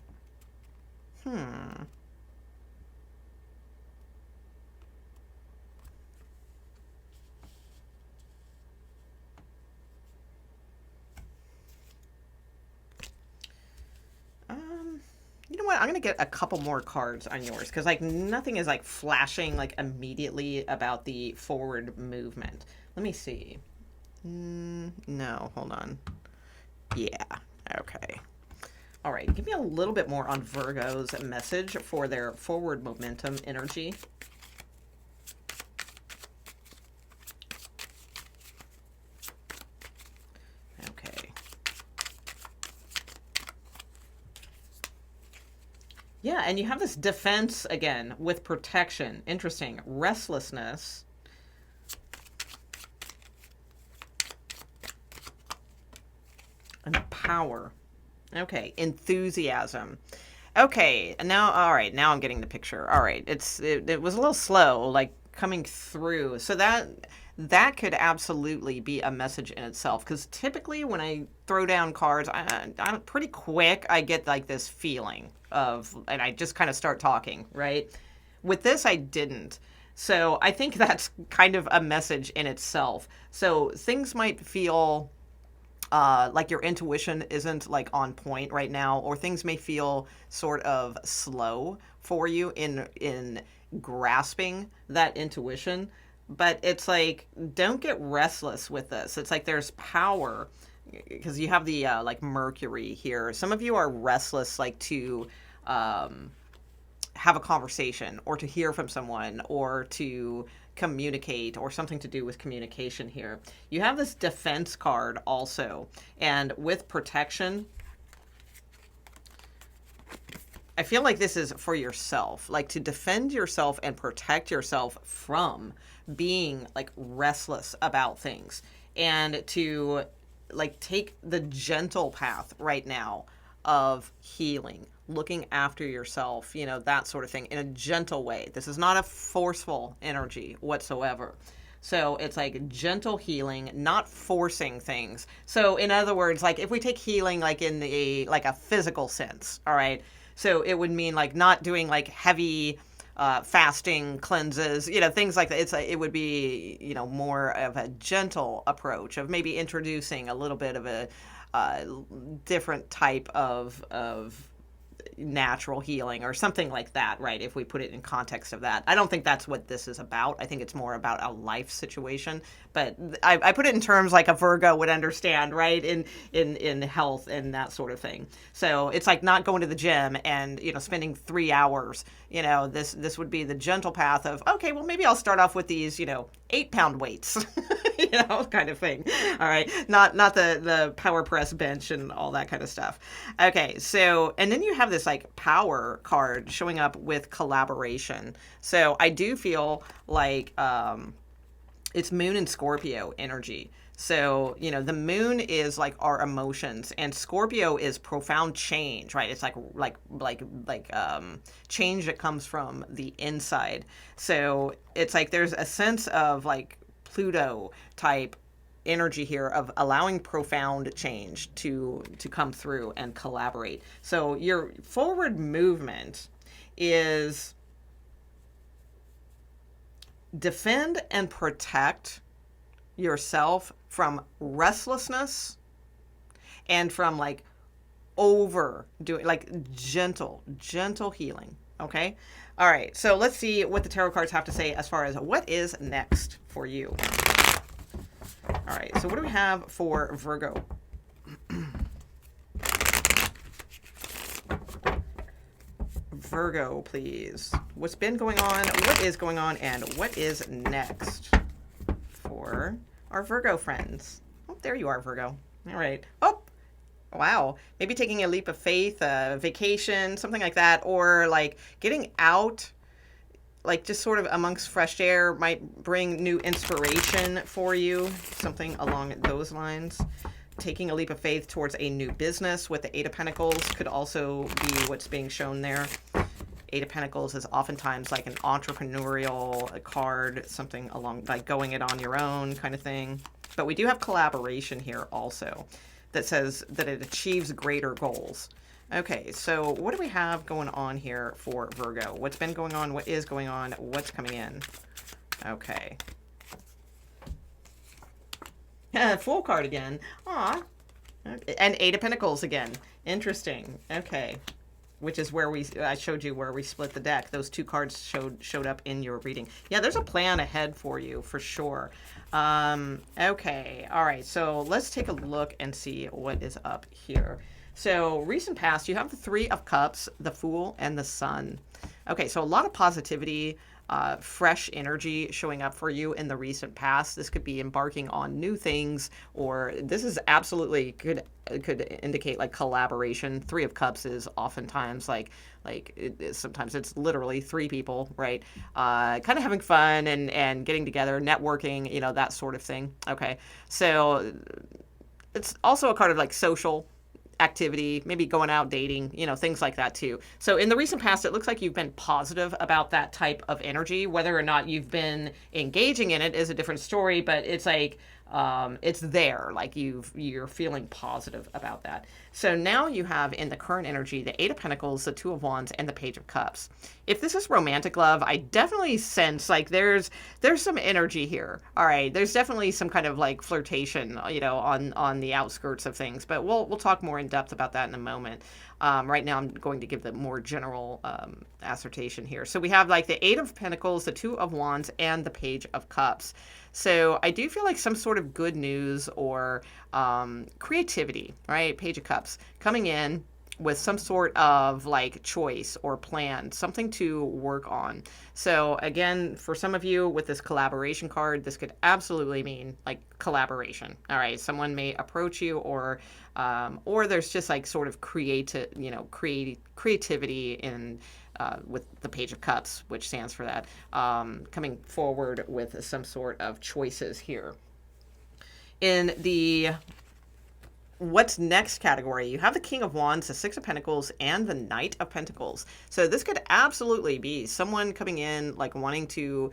You know what? I'm going to get a couple more cards on yours because like nothing is like flashing like immediately about the forward movement. Let me see. No, hold on. Yeah. Okay. All right. Give me a little bit more on Virgo's message for their forward momentum energy. Yeah, and you have this defense again with protection. Interesting. Restlessness. And power. Okay, enthusiasm. Okay, now, all right, now I'm getting the picture. All right, it was a little slow, like coming through. So that could absolutely be a message in itself, because typically when I throw down cards, I'm pretty quick. I get like this feeling of, and I just kind of start talking, right? With this, I didn't. So I think that's kind of a message in itself. So things might feel like your intuition isn't like on point right now, or things may feel sort of slow for you in grasping that intuition. But it's like, don't get restless with this. It's like there's power, because you have the like Mercury here. Some of you are restless, like to have a conversation or to hear from someone or to communicate, or something to do with communication here. You have this defense card also, and with protection, I feel like this is for yourself, like to defend yourself and protect yourself from being like restless about things, and to like take the gentle path right now of healing, looking after yourself, you know, that sort of thing, in a gentle way. This is not a forceful energy whatsoever. So it's like gentle healing, not forcing things. So in other words, like if we take healing like in like a physical sense, all right. So it would mean like not doing like heavy fasting cleanses, you know, things like that. It would be, you know, more of a gentle approach of maybe introducing a little bit of a different type of natural healing or something like that, right? If we put it in context of that. I don't think that's what this is about. I think it's more about a life situation. But I put it in terms like a Virgo would understand, right? In health and that sort of thing. So it's like not going to the gym and, you know, spending 3 hours. You know, this would be the gentle path of, okay, well, maybe I'll start off with these, you know, 8-pound weights, you know, kind of thing. All right. Not the power press bench and all that kind of stuff. Okay. So, and then you have this like power card showing up with collaboration. So I do feel like, it's moon and Scorpio energy. So, you know, the moon is like our emotions and Scorpio is profound change, right? It's like change that comes from the inside. So it's like there's a sense of like Pluto type energy here of allowing profound change to come through and collaborate. So your forward movement is defend and protect yourself from restlessness and from like overdoing, like gentle healing. Okay. All right. So let's see what the tarot cards have to say as far as what is next for you. All right. So what do we have for Virgo? Virgo, please. What's been going on? What is going on? And what is next for our Virgo friends? Oh, there you are, Virgo. All right. Oh, wow. Maybe taking a leap of faith, a vacation, something like that, or like getting out, like just sort of amongst fresh air might bring new inspiration for you, something along those lines. Taking a leap of faith towards a new business with the Eight of Pentacles could also be what's being shown there. Eight of Pentacles is oftentimes like an entrepreneurial card, something along like going it on your own kind of thing. But we do have collaboration here also that says that it achieves greater goals. Okay, so what do we have going on here for Virgo? What's been going on? What is going on? What's coming in? Okay. Full card again. Aw. And Eight of Pentacles again. Interesting. Okay. Which is where I showed you where we split the deck. Those two cards showed up in your reading. Yeah, there's a plan ahead for you for sure. Okay. All right. So let's take a look and see what is up here. So recent past, you have the Three of Cups, the Fool, and the Sun. Okay. So a lot of positivity. Fresh energy showing up for you in the recent past. This could be embarking on new things, or this is absolutely could indicate like collaboration. Three of Cups is oftentimes sometimes it's literally three people, right? Kind of having fun and getting together, networking, you know, that sort of thing. Okay, so it's also a card of like social activity, maybe going out dating, you know, things like that too. So in the recent past, it looks like you've been positive about that type of energy. Whether or not you've been engaging in it is a different story, but it's like it's there, like you're feeling positive about that. So now you have in the current energy the Eight of Pentacles, the Two of Wands, and the Page of Cups. If this is romantic love, I definitely sense like there's some energy here. All right, there's definitely some kind of like flirtation, you know, on the outskirts of things. But we'll talk more in depth about that in a moment. Right now, I'm going to give the more general assertion here. So we have like the Eight of Pentacles, the Two of Wands, and the Page of Cups. So I do feel like some sort of good news or creativity, right? Page of Cups coming in with some sort of like choice or plan, something to work on. So again, for some of you with this collaboration card, this could absolutely mean like collaboration. All right, someone may approach you, or there's just like sort of creativity in with the Page of Cups, which stands for that, coming forward with some sort of choices here. In the what's next category? You have the King of Wands, the Six of Pentacles, and the Knight of Pentacles. So this could absolutely be someone coming in, like wanting to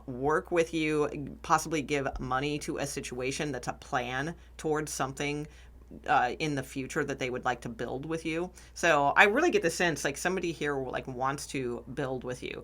work with you, possibly give money to a situation that's a plan towards something in the future that they would like to build with you. So I really get the sense like somebody here like wants to build with you.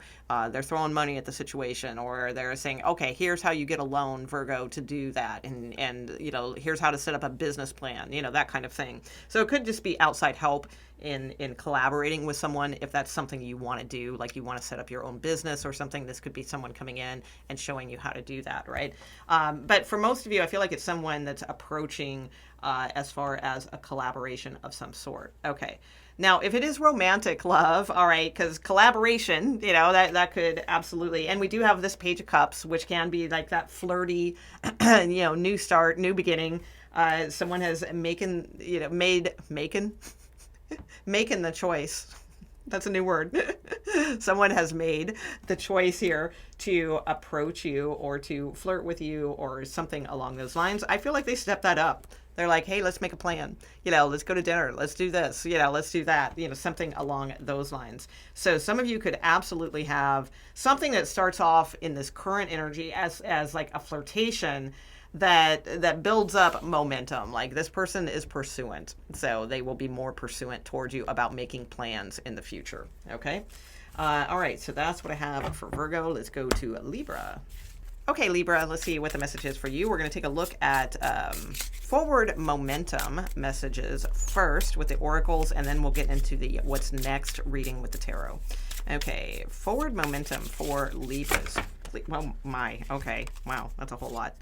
They're throwing money at the situation, or they're saying, okay, here's how you get a loan, Virgo, to do that. And you know, here's how to set up a business plan, you know, that kind of thing. So it could just be outside help in collaborating with someone if that's something you want to do, like you want to set up your own business or something. This could be someone coming in and showing you how to do that, right? But for most of you, I feel like it's someone that's approaching as far as a collaboration of some sort. Okay. Now, if it is romantic love, all right, because collaboration, you know, that could absolutely, and we do have this Page of Cups, which can be like that flirty, you know, new start, new beginning. Someone has making the choice. That's a new word. Someone has made the choice here to approach you or to flirt with you or something along those lines. I feel like they stepped that up. They're like, hey, let's make a plan. You know, let's go to dinner. Let's do this. You know, let's do that. You know, something along those lines. So some of you could absolutely have something that starts off in this current energy as like a flirtation that builds up momentum. Like this person is pursuant. So they will be more pursuant towards you about making plans in the future. Okay. All right. So that's what I have for Virgo. Let's go to Libra. Okay, Libra, let's see what the message is for you. We're going to take a look at forward momentum messages first with the oracles, and then we'll get into the what's next reading with the tarot. Okay, forward momentum for Libras. Oh, my. Okay. Wow, that's a whole lot.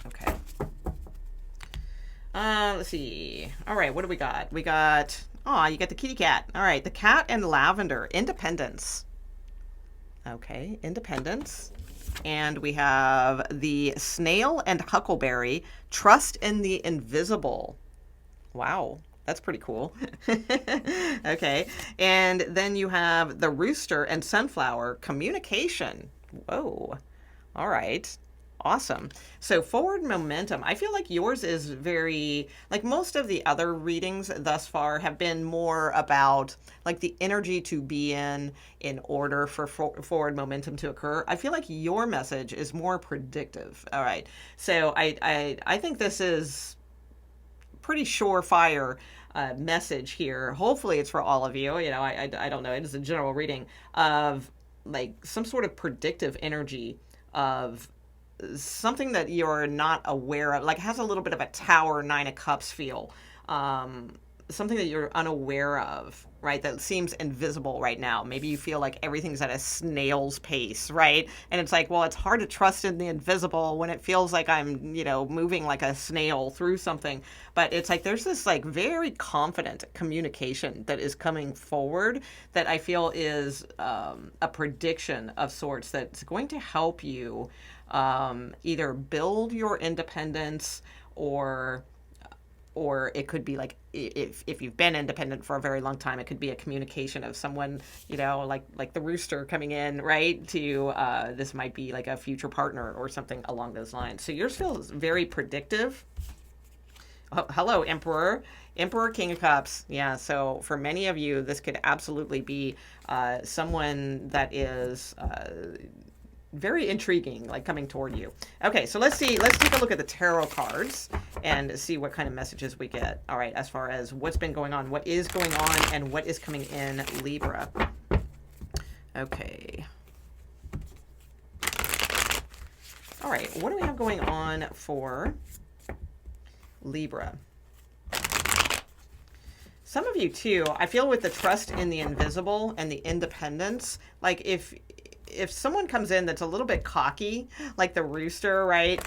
Okay. Let's see. All right, what do we got? We got, you got the kitty cat. All right, the cat and lavender. Independence. Okay, independence. And we have the snail and huckleberry, trust in the invisible. Wow, that's pretty cool. Okay, and then you have the rooster and sunflower, communication. Whoa, all right. Awesome. So forward momentum, I feel like yours is very, like most of the other readings thus far have been more about like the energy to be in order for forward momentum to occur. I feel like your message is more predictive. All right. So I think this is pretty surefire message here. Hopefully it's for all of you. You know, I don't know. It is a general reading of like some sort of predictive energy of something that you're not aware of, like has a little bit of a Tower, Nine of Cups feel, something that you're unaware of, right? That seems invisible right now. Maybe you feel like everything's at a snail's pace, right? And it's like, well, it's hard to trust in the invisible when it feels like I'm, you know, moving like a snail through something. But it's like there's this like very confident communication that is coming forward that I feel is a prediction of sorts that's going to help you either build your independence or it could be like if you've been independent for a very long time, it could be a communication of someone, you know, like the rooster coming in, right? To this might be like a future partner or something along those lines. So yours feels very predictive. Oh, hello, Emperor, King of Cups. Yeah, so for many of you, this could absolutely be someone that is very intriguing, like coming toward you. Okay, so let's take a look at the tarot cards and see what kind of messages we get. All right, as far as what's been going on, what is going on, and what is coming in Libra. Okay. All right, what do we have going on for Libra? Some of you too, I feel with the trust in the invisible and the independence, like if someone comes in that's a little bit cocky, like the rooster, right,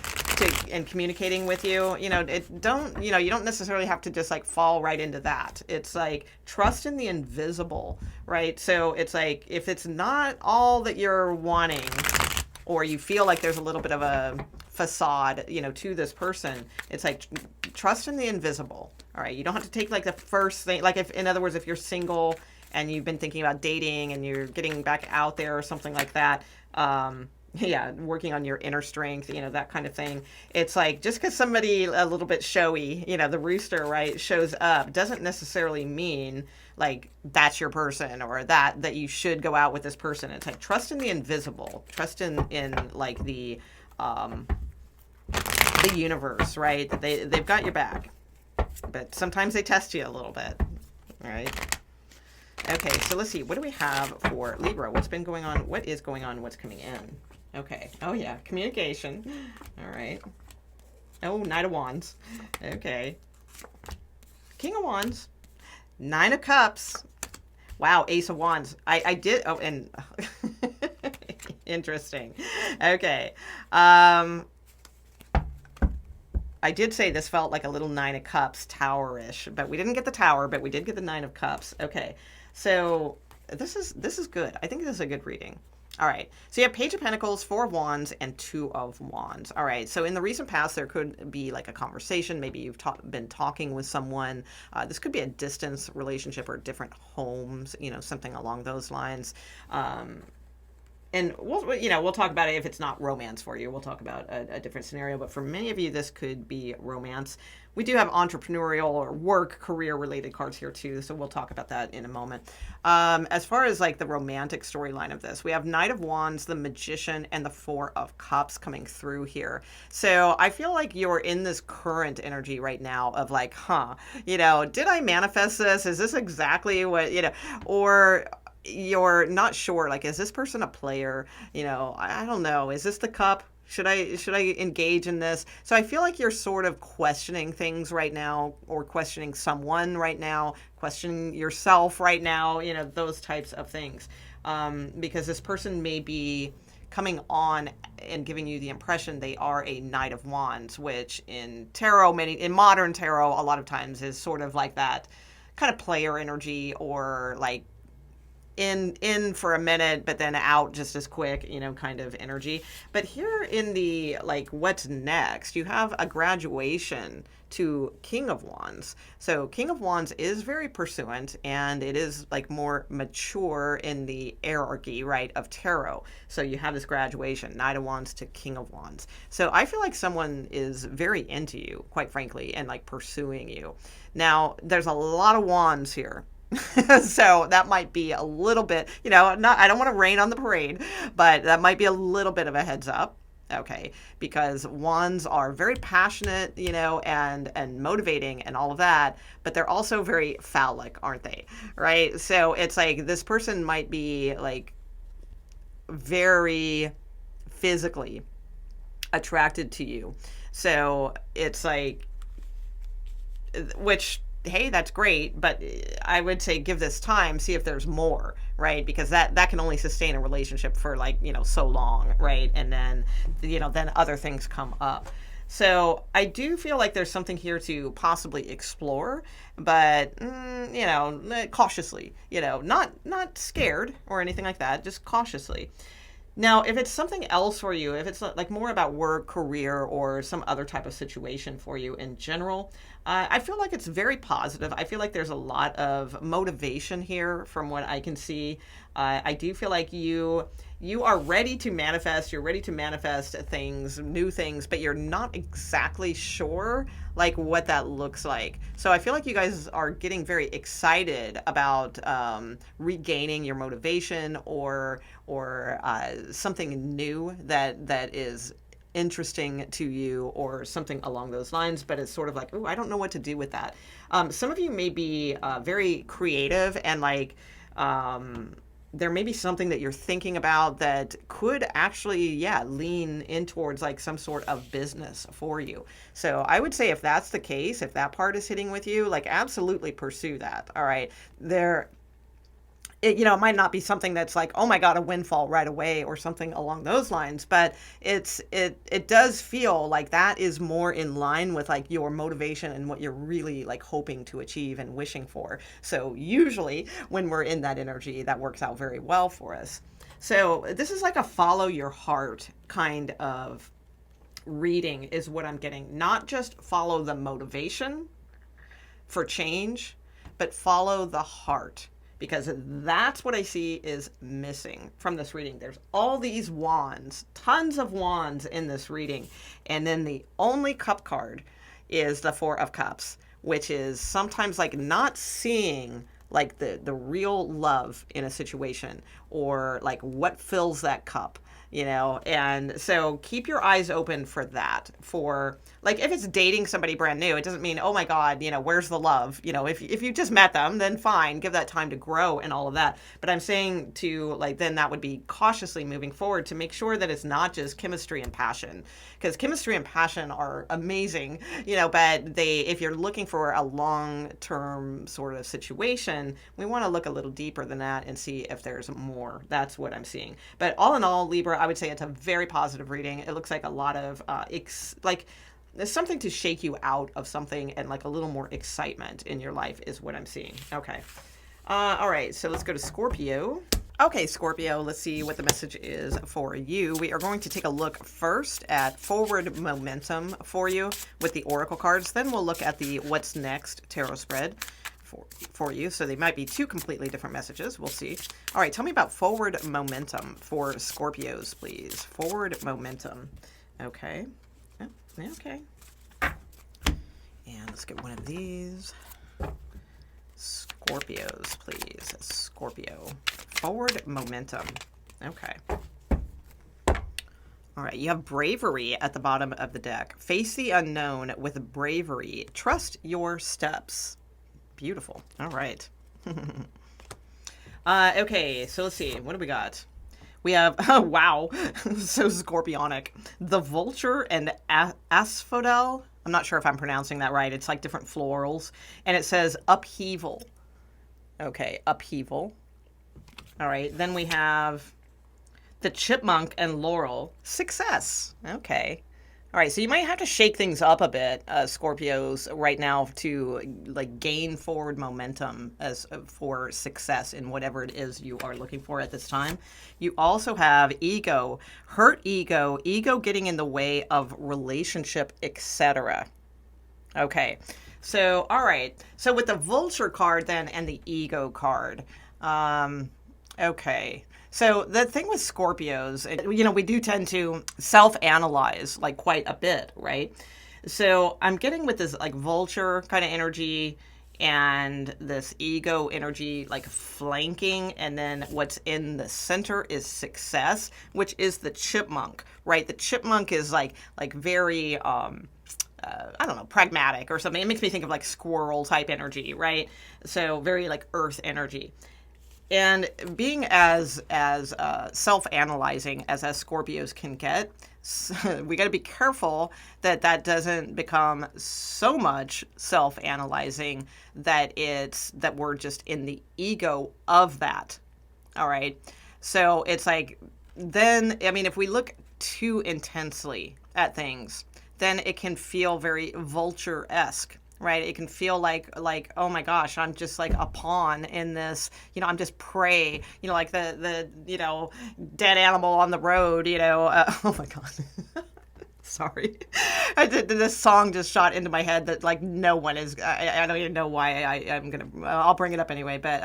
and communicating with you, you know, you don't necessarily have to just like fall right into that. It's like trust in the invisible, right? So it's like if it's not all that you're wanting, or you feel like there's a little bit of a facade, you know, to this person, it's like trust in the invisible. All right, you don't have to take like the first thing, like in other words, if you're single and you've been thinking about dating and you're getting back out there or something like that, Yeah, working on your inner strength, that kind of thing. It's like just because somebody a little bit showy, the rooster, right, shows up doesn't necessarily mean like that's your person or that you should go out with this person. It's like trust in the invisible, trust in like the universe, right? They've got your back, but sometimes they test you a little bit, right? Okay, so let's see. What do we have for Libra? What's been going on? What is going on? What's coming in? Okay. Oh, yeah. Communication. All right. Oh, Knight of Wands. Okay. King of Wands. Nine of Cups. Wow, Ace of Wands. I did. Oh, and interesting. Okay. I did say this felt like a little Nine of Cups, Tower-ish, but we didn't get the Tower, but we did get the Nine of Cups. Okay. So this is good. I think this is a good reading. All right. So you have Page of Pentacles, Four of Wands, and Two of Wands. All right. So in the recent past, there could be like a conversation. Maybe you've been talking with someone. This could be a distance relationship or different homes, something along those lines. And we'll talk about it if it's not romance for you. We'll talk about a different scenario. But for many of you, this could be romance. We do have entrepreneurial or work, career-related cards here too, so we'll talk about that in a moment. As far as like the romantic storyline of this, we have Knight of Wands, the Magician, and the Four of Cups coming through here. So I feel like you're in this current energy right now of like, did I manifest this? Is this exactly what, or you're not sure, like, is this person a player? I don't know. Is this the cup? Should I engage in this? So I feel like you're sort of questioning things right now, or questioning someone right now, questioning yourself right now, those types of things. Because this person may be coming on and giving you the impression they are a Knight of Wands, which in tarot, in modern tarot, a lot of times is sort of like that kind of player energy, or like in for a minute but then out just as quick, kind of energy. But here in the like what's next, you have a graduation to King of Wands. So King of Wands is very pursuant, and it is like more mature in the hierarchy, right, of tarot. So you have this graduation, Knight of Wands to King of Wands. So I feel like someone is very into you, quite frankly, and like pursuing you. Now there's a lot of wands here. So that might be a little bit, I don't want to rain on the parade, but that might be a little bit of a heads up. Okay. Because wands are very passionate, and motivating and all of that, but they're also very phallic, aren't they? Right. So it's like this person might be like very physically attracted to you. So it's like, which, hey, that's great, but I would say give this time, see if there's more, right? Because that can only sustain a relationship for like, so long, right? And then, then other things come up. So I do feel like there's something here to possibly explore, but, cautiously, not scared or anything like that, just cautiously. Now, if it's something else for you, if it's like more about work, career, or some other type of situation for you in general, I feel like it's very positive. I feel like there's a lot of motivation here from what I can see. I do feel like you are ready to manifest. You're ready to manifest things, new things, but you're not exactly sure like what that looks like. So I feel like you guys are getting very excited about regaining your motivation or something new that is interesting to you or something along those lines, but it's sort of like, oh, I don't know what to do with that. Some of you may be very creative and like there may be something that you're thinking about that could actually, lean in towards like some sort of business for you. So I would say if that's the case, if that part is hitting with you, like absolutely pursue that. All right. It might not be something that's like, oh my God, a windfall right away or something along those lines, but it does feel like that is more in line with like your motivation and what you're really like hoping to achieve and wishing for. So usually when we're in that energy, that works out very well for us. So this is like a follow your heart kind of reading is what I'm getting. Not just follow the motivation for change, but follow the heart. because that's what I see is missing from this reading. There's all these wands, tons of wands in this reading. And then the only cup card is the Four of Cups, which is sometimes like not seeing like the real love in a situation, or like what fills that cup, you know? And so keep your eyes open for that. For like, if it's dating somebody brand new, it doesn't mean, oh my God, you know, where's the love? You know, if you just met them, then fine, give that time to grow and all of that. But I'm saying to like, then that would be cautiously moving forward to make sure that it's not just chemistry and passion, because chemistry and passion are amazing, you know, but if you're looking for a long-term sort of situation, we want to look a little deeper than that and see if there's more. That's what I'm seeing. But all in all, Libra, I would say it's a very positive reading. It looks like a lot of there's something to shake you out of something, and like a little more excitement in your life is what I'm seeing. Okay. All right. So let's go to Scorpio. Okay, Scorpio, let's see what the message is for you. We are going to take a look first at forward momentum for you with the oracle cards. Then we'll look at the what's next tarot spread for you. So they might be two completely different messages. We'll see. All right, tell me about forward momentum for Scorpios, please. Forward momentum. Okay. Okay. And let's get one of these. Scorpios, please. Scorpio. Forward momentum. Okay. All right. You have bravery at the bottom of the deck. Face the unknown with bravery. Trust your steps. Beautiful. All right. Okay. So let's see. What do we got? We have, oh, wow, so scorpionic. The vulture and asphodel. I'm not sure if I'm pronouncing that right. It's like different florals. And it says upheaval. Okay, upheaval. All right, then we have the chipmunk and laurel. Success. Okay. All right, so you might have to shake things up a bit, Scorpios, right now to like gain forward momentum as for success in whatever it is you are looking for at this time. You also have ego, hurt ego getting in the way of relationship, etc. Okay, so all right, so with the vulture card then and the ego card, okay. So the thing with Scorpios, you know, we do tend to self-analyze like quite a bit, right? So I'm getting with this like vulture kind of energy and this ego energy like flanking, and then what's in the center is success, which is the chipmunk, right? The chipmunk is like very I don't know, pragmatic or something. It makes me think of like squirrel type energy, right? So very like earth energy. And being as self-analyzing as Scorpios can get, we got to be careful that doesn't become so much self-analyzing that we're just in the ego of that. All right. So it's like, then, I mean, if we look too intensely at things, then it can feel very vulture-esque. Right? It can feel like, oh my gosh, I'm just like a pawn in this, you know, I'm just prey, you know, like the you know, dead animal on the road, you know, oh my God. Sorry. This song just shot into my head that like no one is, I don't even know why I'll bring it up anyway, but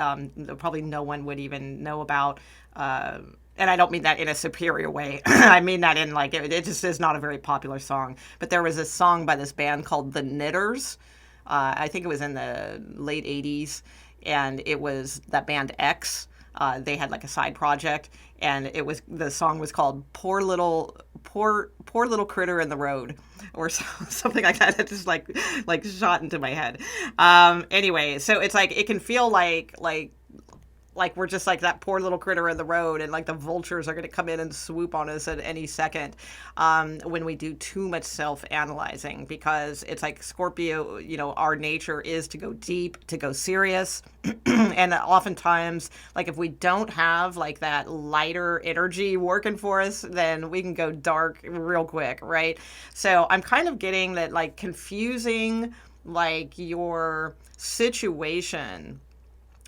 probably no one would even know about, and I don't mean that in a superior way. I mean that in like, it just is not a very popular song. But there was a song by this band called The Knitters. I think it was in the late 80s, and it was that band X. They had like a side project, and the song was called Poor Little Critter in the Road, or something like that. It just like shot into my head. Anyway, so it's like, it can feel like we're just like that poor little critter in the road, and like the vultures are going to come in and swoop on us at any second when we do too much self-analyzing, because it's like Scorpio, you know, our nature is to go deep, to go serious. And oftentimes, like if we don't have like that lighter energy working for us, then we can go dark real quick, right? So I'm kind of getting that like confusing like your situation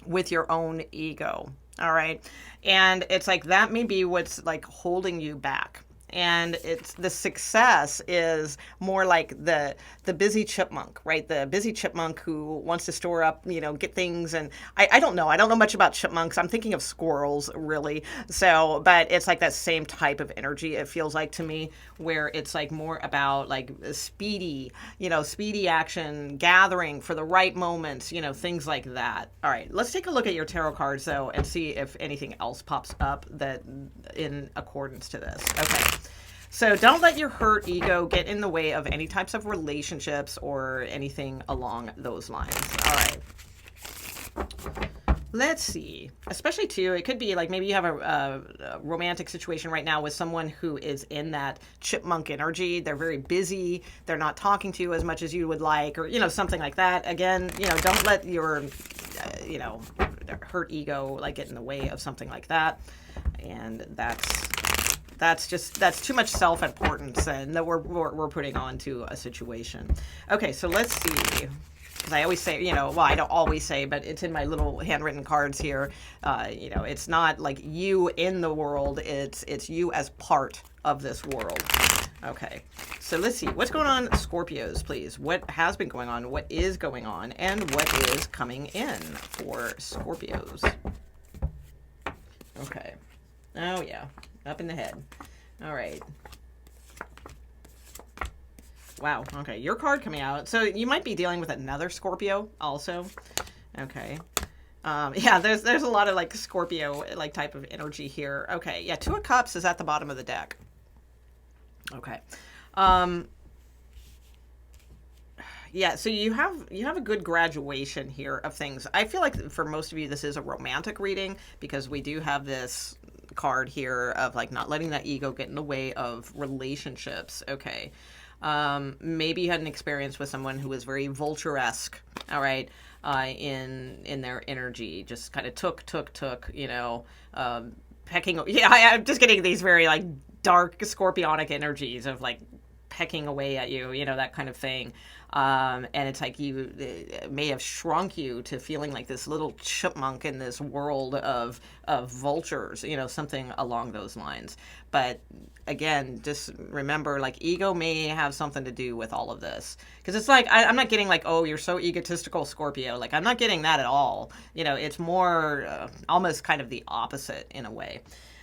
with your own ego. All right. And it's like that may be what's like holding you back. And it's the success is more like the busy chipmunk, right? The busy chipmunk who wants to store up, get things. And I don't know. I don't know much about chipmunks. I'm thinking of squirrels, really. So, but it's like that same type of energy, it feels like to me, where it's like more about like speedy action, gathering for the right moments, things like that. All right, let's take a look at your tarot cards, though, and see if anything else pops up that in accordance to this. Okay. So don't let your hurt ego get in the way of any types of relationships or anything along those lines. All right. Let's see. Especially, too, it could be like maybe you have a romantic situation right now with someone who is in that chipmunk energy. They're very busy. They're not talking to you as much as you would like, or, something like that. Again, don't let your, hurt ego like get in the way of something like that. And that's too much self-importance and that we're putting onto a situation. Okay, so let's see. Because I always say, well, I don't always say, but it's in my little handwritten cards here. It's not like you in the world. It's you as part of this world. Okay, so let's see. What's going on, Scorpios, please? What has been going on? What is going on? And what is coming in for Scorpios? Okay. Oh, yeah. Up in the head. All right. Wow. Okay. Your card coming out. So you might be dealing with another Scorpio also. Okay. Yeah, there's a lot of like Scorpio like type of energy here. Okay. Yeah. Two of Cups is at the bottom of the deck. Okay. Yeah, so you have a good graduation here of things. I feel like for most of you, this is a romantic reading because we do have this card here of like not letting that ego get in the way of relationships. Okay. Maybe you had an experience with someone who was very vulture-esque, all right, in their energy, just kind of took, pecking. Yeah, I'm just getting these very like dark scorpionic energies of like pecking away at you, that kind of thing. And it's like it may have shrunk you to feeling like this little chipmunk in this world of vultures, something along those lines. But again, just remember, like, ego may have something to do with all of this. Because it's like, I'm not getting like, oh, you're so egotistical, Scorpio. Like, I'm not getting that at all. It's more almost kind of the opposite in a way.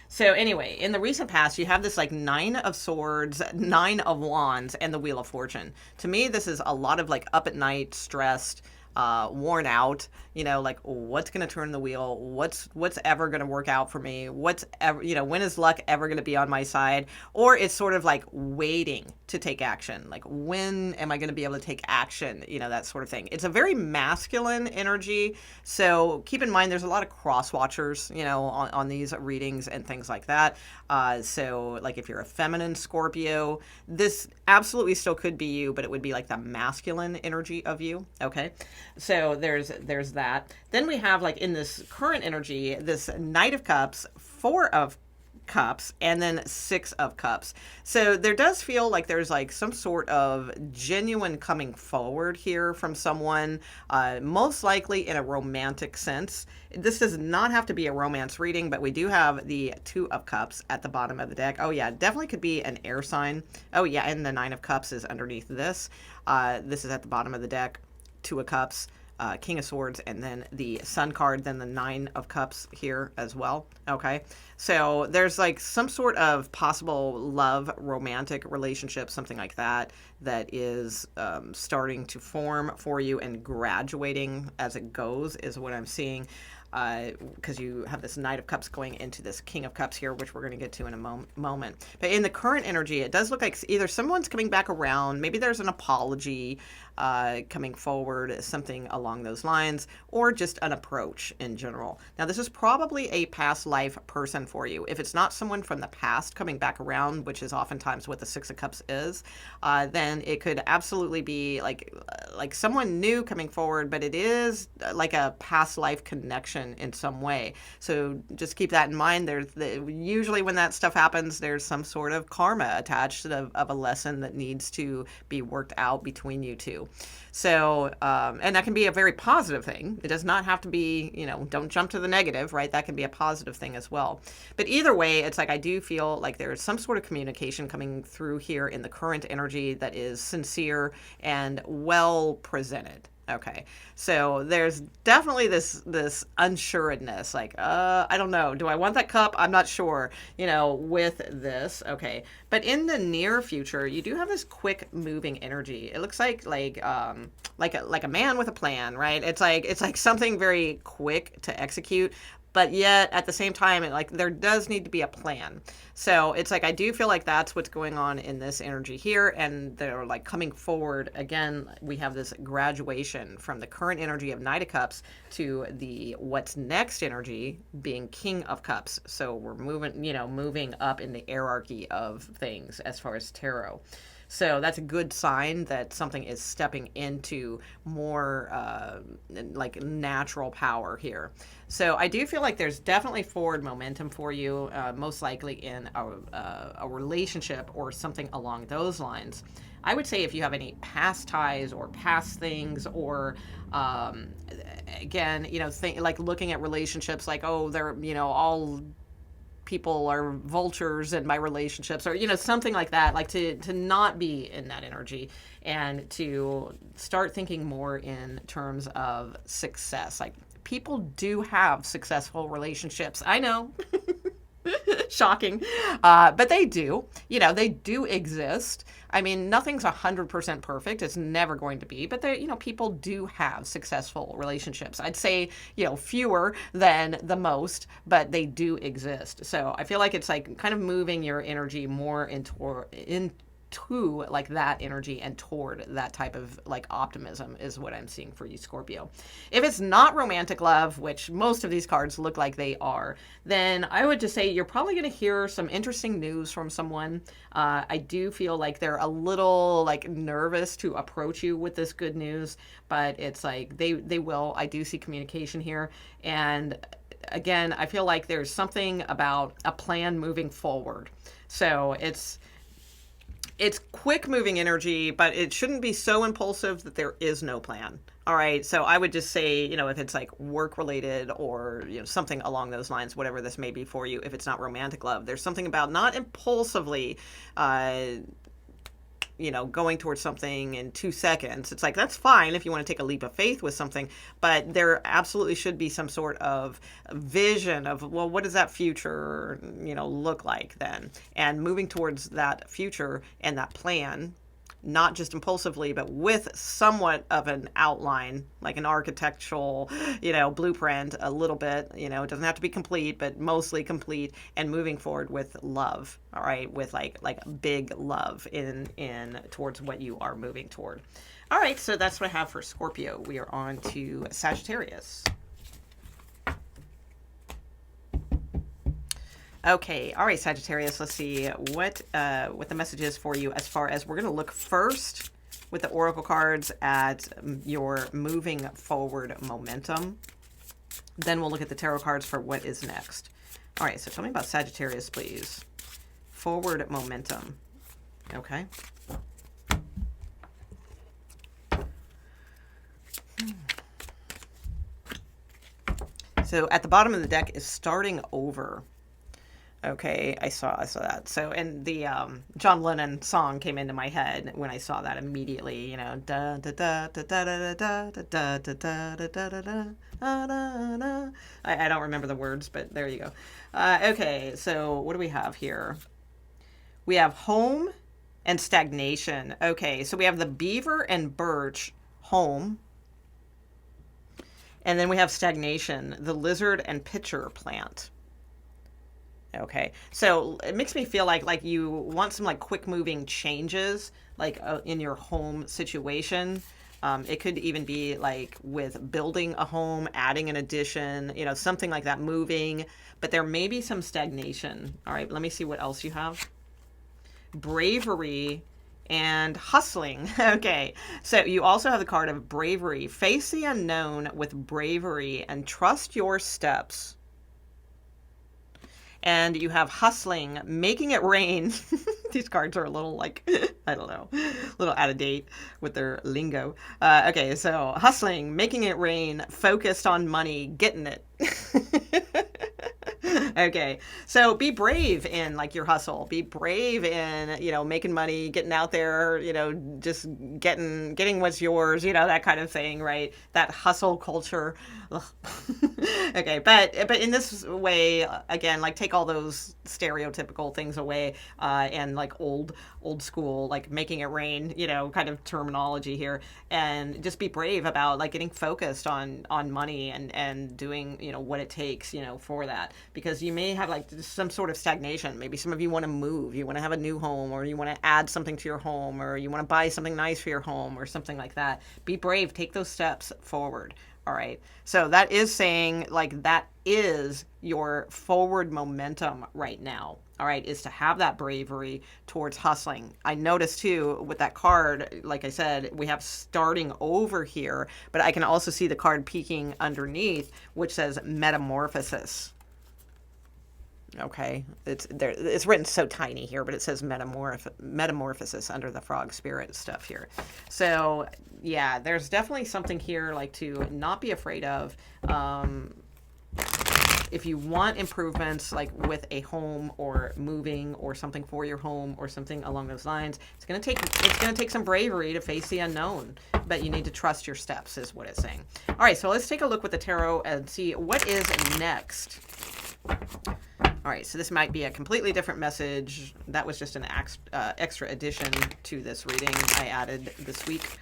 So anyway, in the recent past, you have this like 9 of Swords, 9 of Wands, and the Wheel of Fortune. To me, this is a lot of like up at night, stressed, worn out, like what's going to turn the wheel? What's ever going to work out for me? What's ever, when is luck ever going to be on my side? Or it's sort of like waiting to take action. Like, when am I going to be able to take action? That sort of thing. It's a very masculine energy. So keep in mind, there's a lot of cross watchers, on these readings and things like that. So like if you're a feminine Scorpio, this absolutely still could be you, but it would be like the masculine energy of you. Okay. So there's that. Then we have like in this current energy, this Knight of Cups, 4 of Cups, and then 6 of Cups. So there does feel like there's like some sort of genuine coming forward here from someone, most likely in a romantic sense. This does not have to be a romance reading, but we do have the 2 of Cups at the bottom of the deck. Oh yeah, definitely could be an air sign. Oh yeah, and the 9 of Cups is underneath this. This is at the bottom of the deck. 2 of Cups, King of Swords, and then the Sun card, then the 9 of Cups here as well. Okay, so there's like some sort of possible love, romantic relationship, something like that, that is starting to form for you and graduating as it goes is what I'm seeing. Because you have this Knight of Cups going into this King of Cups here, which we're going to get to in a moment. But in the current energy, it does look like either someone's coming back around, maybe there's an apology coming forward, something along those lines, or just an approach in general. Now, this is probably a past life person for you. If it's not someone from the past coming back around, which is oftentimes what the 6 of Cups is, then it could absolutely be like someone new coming forward, but it is like a past life connection communication in some way. So just keep that in mind. Usually when that stuff happens, there's some sort of karma attached of a lesson that needs to be worked out between you two. So, and that can be a very positive thing. It does not have to be, don't jump to the negative, right? That can be a positive thing as well. But either way, it's like I do feel like there's some sort of communication coming through here in the current energy that is sincere and well presented. Okay, so there's definitely this unsureness, like, I don't know, do I want that cup? I'm not sure, with this. Okay, but in the near future, you do have this quick moving energy. It looks like a man with a plan, right? It's like something very quick to execute. But yet, at the same time, there does need to be a plan. So it's like I do feel like that's what's going on in this energy here, and they're like coming forward again. We have this graduation from the current energy of Knight of Cups to the what's next energy being King of Cups. So we're moving up in the hierarchy of things as far as tarot. So that's a good sign that something is stepping into more like natural power here. So I do feel like there's definitely forward momentum for you, most likely in a relationship or something along those lines. I would say if you have any past ties or past things, or again, like looking at relationships like, oh, they're, all people are vultures in my relationships, or something like that, like to not be in that energy and to start thinking more in terms of success. Like, people do have successful relationships. I know. Shocking. But they do. They do exist. I mean, nothing's 100% perfect. It's never going to be. But people do have successful relationships. I'd say, fewer than the most, but they do exist. So I feel like it's like kind of moving your energy more into like that energy and toward that type of like optimism is what I'm seeing for you, Scorpio. If it's not romantic love, which most of these cards look like they are, then I would just say you're probably going to hear some interesting news from someone. I do feel like they're a little like nervous to approach you with this good news, but it's like they will. I do see communication here. And again, I feel like there's something about a plan moving forward. So it's quick moving energy, but it shouldn't be so impulsive that there is no plan. All right. So I would just say, if it's like work related or, something along those lines, whatever this may be for you, if it's not romantic love, there's something about not impulsively, going towards something in 2 seconds. It's like, that's fine if you want to take a leap of faith with something, but there absolutely should be some sort of vision of, well, what does that future, look like then? And moving towards that future and that plan, not just impulsively, but with somewhat of an outline, like an architectural, blueprint a little bit, it doesn't have to be complete, but mostly complete, and moving forward with love. All right. With like big love in towards what you are moving toward. All right. So that's what I have for Scorpio. We are on to Sagittarius. Okay, all right, Sagittarius, let's see what the message is for you as far as we're going to look first with the Oracle cards at your moving forward momentum. Then we'll look at the tarot cards for what is next. All right, so tell me about Sagittarius, please. Forward momentum. Okay. So at the bottom of the deck is starting over. Okay, I saw that. So, and the John Lennon song came into my head when I saw that immediately. Da da da da da da da da da da da da da da. I don't remember the words, but there you go. Okay, so what do we have here? We have home and stagnation. Okay, so we have the beaver and birch, home. And then we have stagnation, the lizard and pitcher plant. Okay, so it makes me feel like you want some like quick moving changes, like in your home situation. It could even be like with building a home, adding an addition, something like that, moving. But there may be some stagnation. All right, let me see what else you have. Bravery and hustling. Okay, so you also have the card of bravery. Face the unknown with bravery and trust your steps. And you have hustling, making it rain. These cards are a little like, I don't know, a little out of date with their lingo. Okay, so hustling, making it rain, focused on money, getting it. Okay, so be brave in like your hustle. Be brave in, you know, making money, getting out there, you know, just getting what's yours, you know, that kind of thing, right? That hustle culture. Okay, but in this way, again, like take all those stereotypical things away, and like old school, like making it rain, you know, kind of terminology here, and just be brave about like getting focused on money and doing, you know, what it takes, you know, for that, because you may have like some sort of stagnation. Maybe some of you want to move, you want to have a new home, or you want to add something to your home, or you want to buy something nice for your home or something like that. Be brave, take those steps forward. All right. So that is saying like that is your forward momentum right now. All right, is to have that bravery towards hustling. I noticed too with that card, like I said, we have starting over here, but I can also see the card peeking underneath, which says metamorphosis. Okay, it's there. It's written so tiny here, but it says metamorphosis under the frog spirit stuff here. So yeah, there's definitely something here like to not be afraid of. If you want improvements like with a home or moving or something for your home or something along those lines, it's going to take some bravery to face the unknown, but you need to trust your steps is what it's saying. All right, so let's take a look with the tarot and see what is next. All right, so this might be a completely different message. That was just an extra addition to this reading I added this week.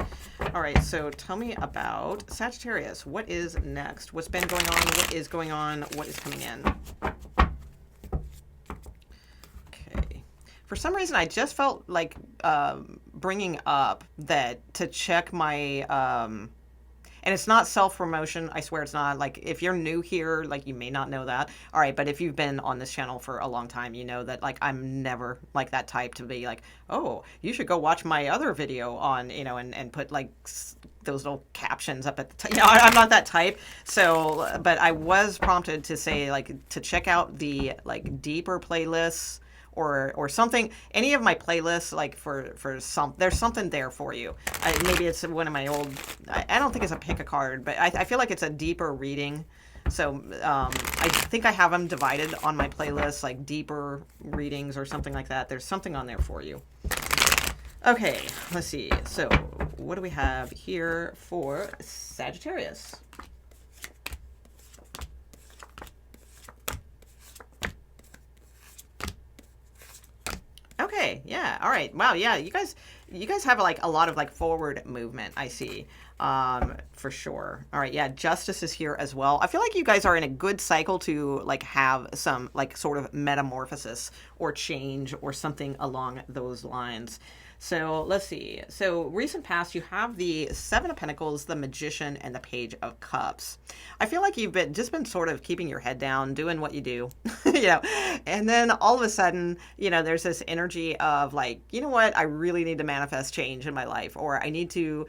All right, so tell me about Sagittarius. What is next? What's been going on? What is going on? What is coming in? Okay. For some reason, I just felt like bringing up that to check my... and it's not self-promotion. I swear it's not. Like, if you're new here, like, you may not know that. All right, but if you've been on this channel for a long time, you know that, like, I'm never, like, that type to be like, oh, you should go watch my other video on, you know, and put, like, those little captions up at the top. You know, I'm not that type. So, but I was prompted to say, like, to check out the, like, deeper playlists or something, any of my playlists, like for some, there's something there for you. Maybe it's one of my old, I don't think it's a pick a card, but I feel like it's a deeper reading. So I think I have them divided on my playlist, like deeper readings or something like that. There's something on there for you. Okay, let's see. So what do we have here for Sagittarius? Okay, yeah, all right. Wow, yeah, you guys have like a lot of like forward movement, I see. For sure. All right, yeah, justice is here as well. I feel like you guys are in a good cycle to like have some like sort of metamorphosis or change or something along those lines. So let's see. So recent past, you have the Seven of Pentacles, the Magician, and the Page of Cups. I feel like you've just been sort of keeping your head down, doing what you do, you know, and then all of a sudden, you know, there's this energy of like, you know what, I really need to manifest change in my life, or I need to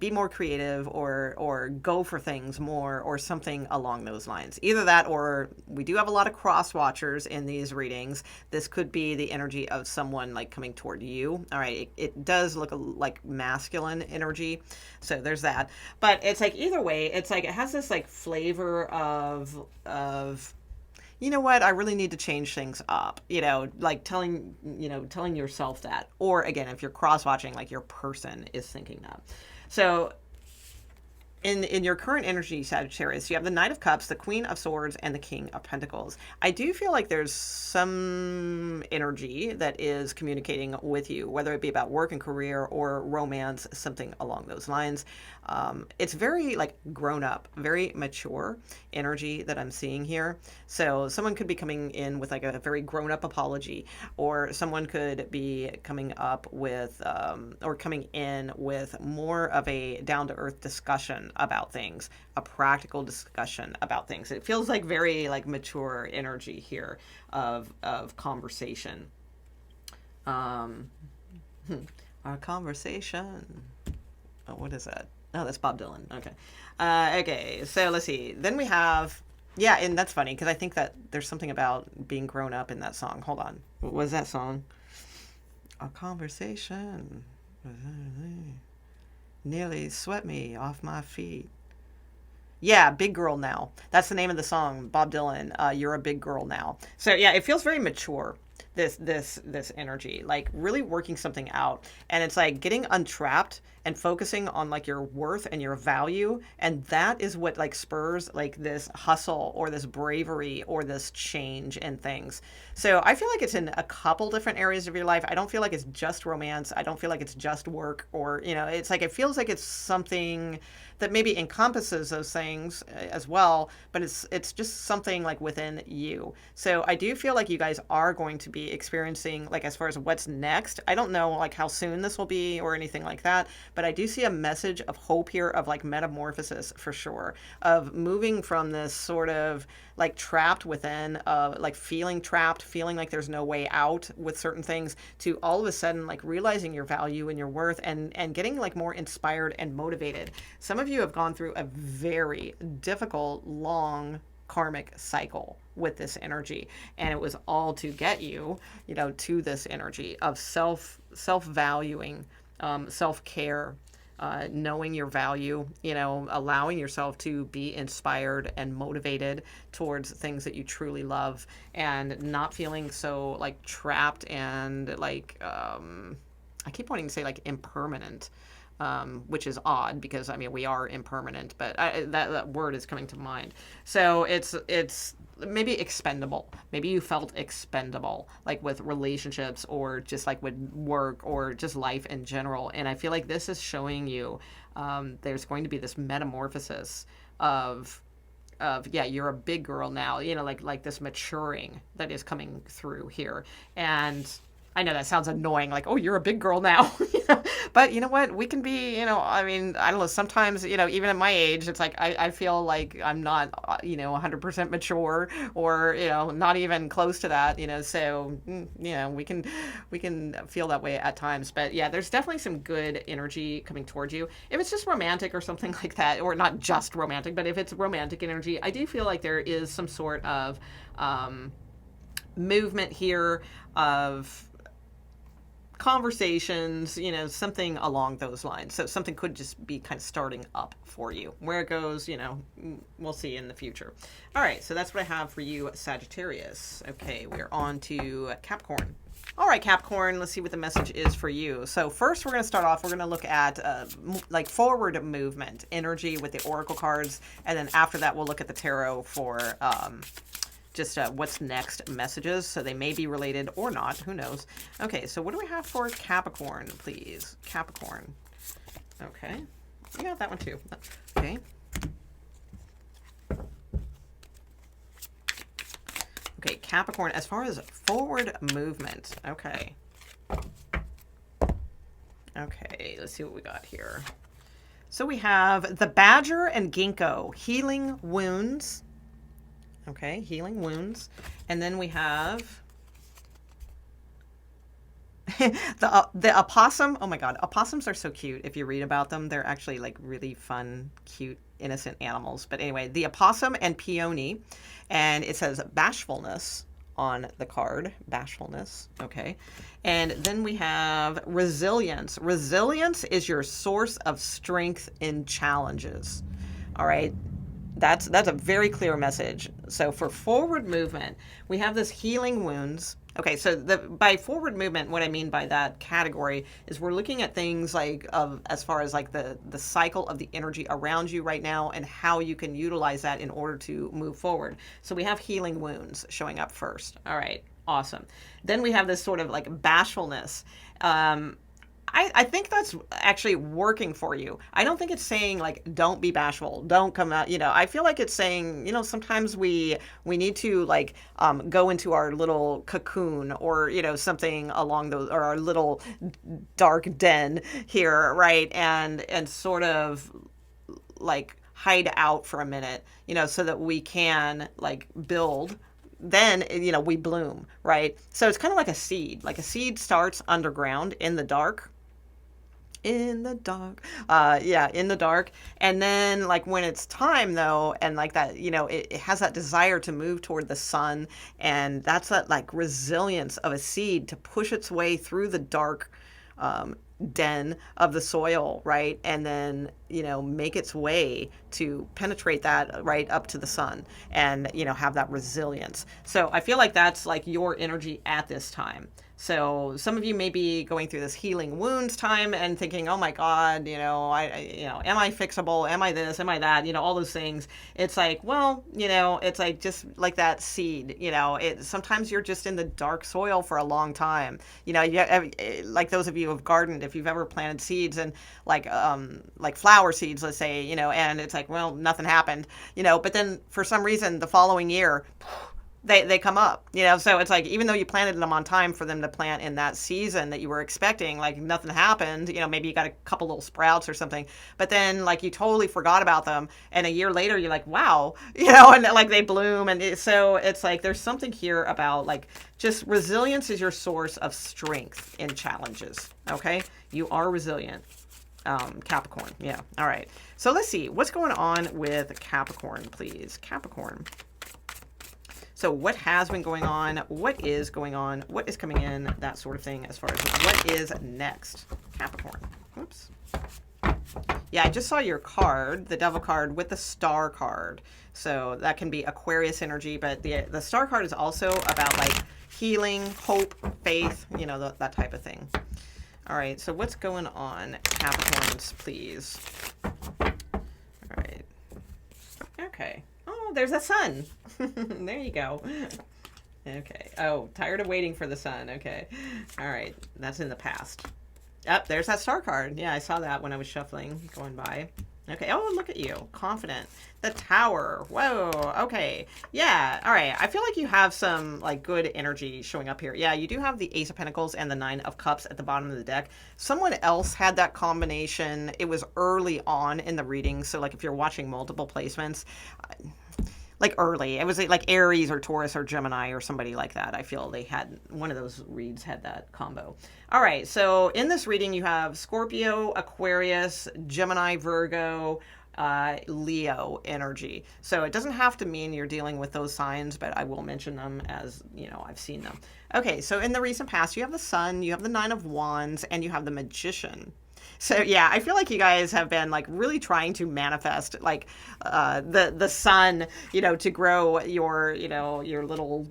be more creative, or go for things more, or something along those lines. Either that, or we do have a lot of cross watchers in these readings. This could be the energy of someone like coming toward you. All right. It does look like masculine energy, so there's that. But it's like either way, it's like it has this like flavor of you know what, I really need to change things up. You know, like telling yourself that, or again, if you're cross watching, like your person is thinking that. So in your current energy, Sagittarius, you have the Knight of Cups, the Queen of Swords, and the King of Pentacles. I do feel like there's some energy that is communicating with you, whether it be about work and career or romance, something along those lines. It's very like grown up, very mature energy that I'm seeing here. So someone could be coming in with like a very grown up apology, or someone could be coming up with or coming in with more of a down to earth discussion about things, a practical discussion about things. It feels like very like mature energy here of conversation. Our conversation. Oh, what is that? Oh, that's Bob Dylan. Okay. Okay, so let's see. Then we have, yeah, and that's funny because I think that there's something about being grown up in that song. Hold on. What was that song? Our conversation nearly swept me off my feet. Yeah, Big Girl Now. That's the name of the song, Bob Dylan. You're a big girl now. So yeah, it feels very mature. This energy, like really working something out, and it's like getting untrapped and focusing on like your worth and your value, and that is what like spurs like this hustle or this bravery or this change in things. So I feel like it's in a couple different areas of your life. I don't feel like it's just romance. I don't feel like it's just work, or it's like it feels like it's something that maybe encompasses those things as well, but it's just something like within you. So I do feel like you guys are going to be experiencing, like, as far as what's next, I don't know like how soon this will be or anything like that, but I do see a message of hope here, of like metamorphosis for sure, of moving from this sort of like trapped within, like feeling trapped, feeling like there's no way out with certain things, to all of a sudden like realizing your value and your worth, and getting like more inspired and motivated. Some of you have gone through a very difficult, long karmic cycle with this energy, and it was all to get you, to this energy of self-valuing, self-care, knowing your value, allowing yourself to be inspired and motivated towards things that you truly love, and not feeling so like trapped and like, I keep wanting to say like impermanent, which is odd because I mean we are impermanent, but that word is coming to mind. So it's maybe expendable. Maybe you felt expendable, like with relationships or just like with work or just life in general. And I feel like this is showing you there's going to be this metamorphosis of yeah, you're a big girl now. Like this maturing that is coming through here. And I know that sounds annoying, like, oh, you're a big girl now. But you know what? We can be, I mean, I don't know, sometimes, even at my age, it's like I feel like I'm not, 100% mature, or, not even close to that, so, we can feel that way at times. But yeah, there's definitely some good energy coming towards you. If it's just romantic or something like that, or not just romantic, but if it's romantic energy, I do feel like there is some sort of movement here of conversations, something along those lines. So something could just be kind of starting up for you. Where it goes, we'll see in the future. All right, so that's what I have for you, Sagittarius. Okay, we're on to Capricorn. All right, Capricorn, let's see what the message is for you. So first, we're going to start off, we're going to look at like forward movement energy with the oracle cards, and then after that, we'll look at the tarot for just what's next messages. So they may be related or not. Who knows? Okay, so what do we have for Capricorn, please? Capricorn. Okay. You got that one too. Okay. Okay, Capricorn, as far as forward movement. Okay. Okay, let's see what we got here. So we have the Badger and Ginkgo, healing wounds. Okay, healing wounds. And then we have the opossum. Oh my God, opossums are so cute. If you read about them, they're actually like really fun, cute, innocent animals. But anyway, the opossum and peony. And it says bashfulness on the card. Bashfulness. Okay. And then we have resilience. Resilience is your source of strength in challenges. All right. That's a very clear message. So for forward movement, we have this healing wounds. Okay, so by forward movement, what I mean by that category is we're looking at things like as far as like the cycle of the energy around you right now and how you can utilize that in order to move forward. So we have healing wounds showing up first. All right, awesome. Then we have this sort of like bashfulness. I think that's actually working for you. I don't think it's saying like, don't be bashful, don't come out, I feel like it's saying, sometimes we need to like go into our little cocoon or, something along those, or our little dark den here, right? And sort of like hide out for a minute, so that we can like build. Then, we bloom, right? So it's kind of like a seed. Like a seed starts underground in the dark, In the dark. Yeah, in the dark. And then like when it's time though, and like that, it has that desire to move toward the sun. And that's that like resilience of a seed to push its way through the dark den of the soil, right? And then, make its way to penetrate that right up to the sun and, have that resilience. So I feel like that's like your energy at this time. So some of you may be going through this healing wounds time and thinking, oh my God, am I fixable? Am I this? Am I that? All those things. It's like, well, it's like just like that seed, sometimes you're just in the dark soil for a long time. Like those of you who have gardened, if you've ever planted seeds and like flower seeds, let's say, and it's like, well, nothing happened, but then for some reason the following year, they come up, so it's like, even though you planted them on time for them to plant in that season that you were expecting, like nothing happened, maybe you got a couple little sprouts or something, but then like you totally forgot about them. And a year later, you're like, wow, and like they bloom. And so it's like, there's something here about like just resilience is your source of strength in challenges. Okay. You are resilient. Capricorn. Yeah. All right. So let's see what's going on with Capricorn, please. Capricorn. So what has been going on? What is going on? What is coming in? That sort of thing as far as what is next. Capricorn. Oops. Yeah, I just saw your card, the Devil card with the Star card. So that can be Aquarius energy, but the Star card is also about like healing, hope, faith, that type of thing. All right, so what's going on, Capricorns, please? All right. Okay. Oh, there's a sun. There you go. Okay. Oh, tired of waiting for the sun. Okay. All right. That's in the past. Yep, there's that Star card. Yeah, I saw that when I was shuffling, going by. Okay. Oh, look at you. Confident. The Tower. Whoa. Okay. Yeah. All right. I feel like you have some like good energy showing up here. Yeah, you do have the Ace of Pentacles and the Nine of Cups at the bottom of the deck. Someone else had that combination. It was early on in the reading. So like if you're watching multiple placements, like early, it was like Aries or Taurus or Gemini or somebody like that. I feel they had one of those reads had that combo. All right. So in this reading, you have Scorpio, Aquarius, Gemini, Virgo, Leo energy. So it doesn't have to mean you're dealing with those signs, but I will mention them as, I've seen them. Okay. So in the recent past, you have the Sun, you have the Nine of Wands, and you have the Magician. So yeah, I feel like you guys have been like really trying to manifest like the sun, to grow your little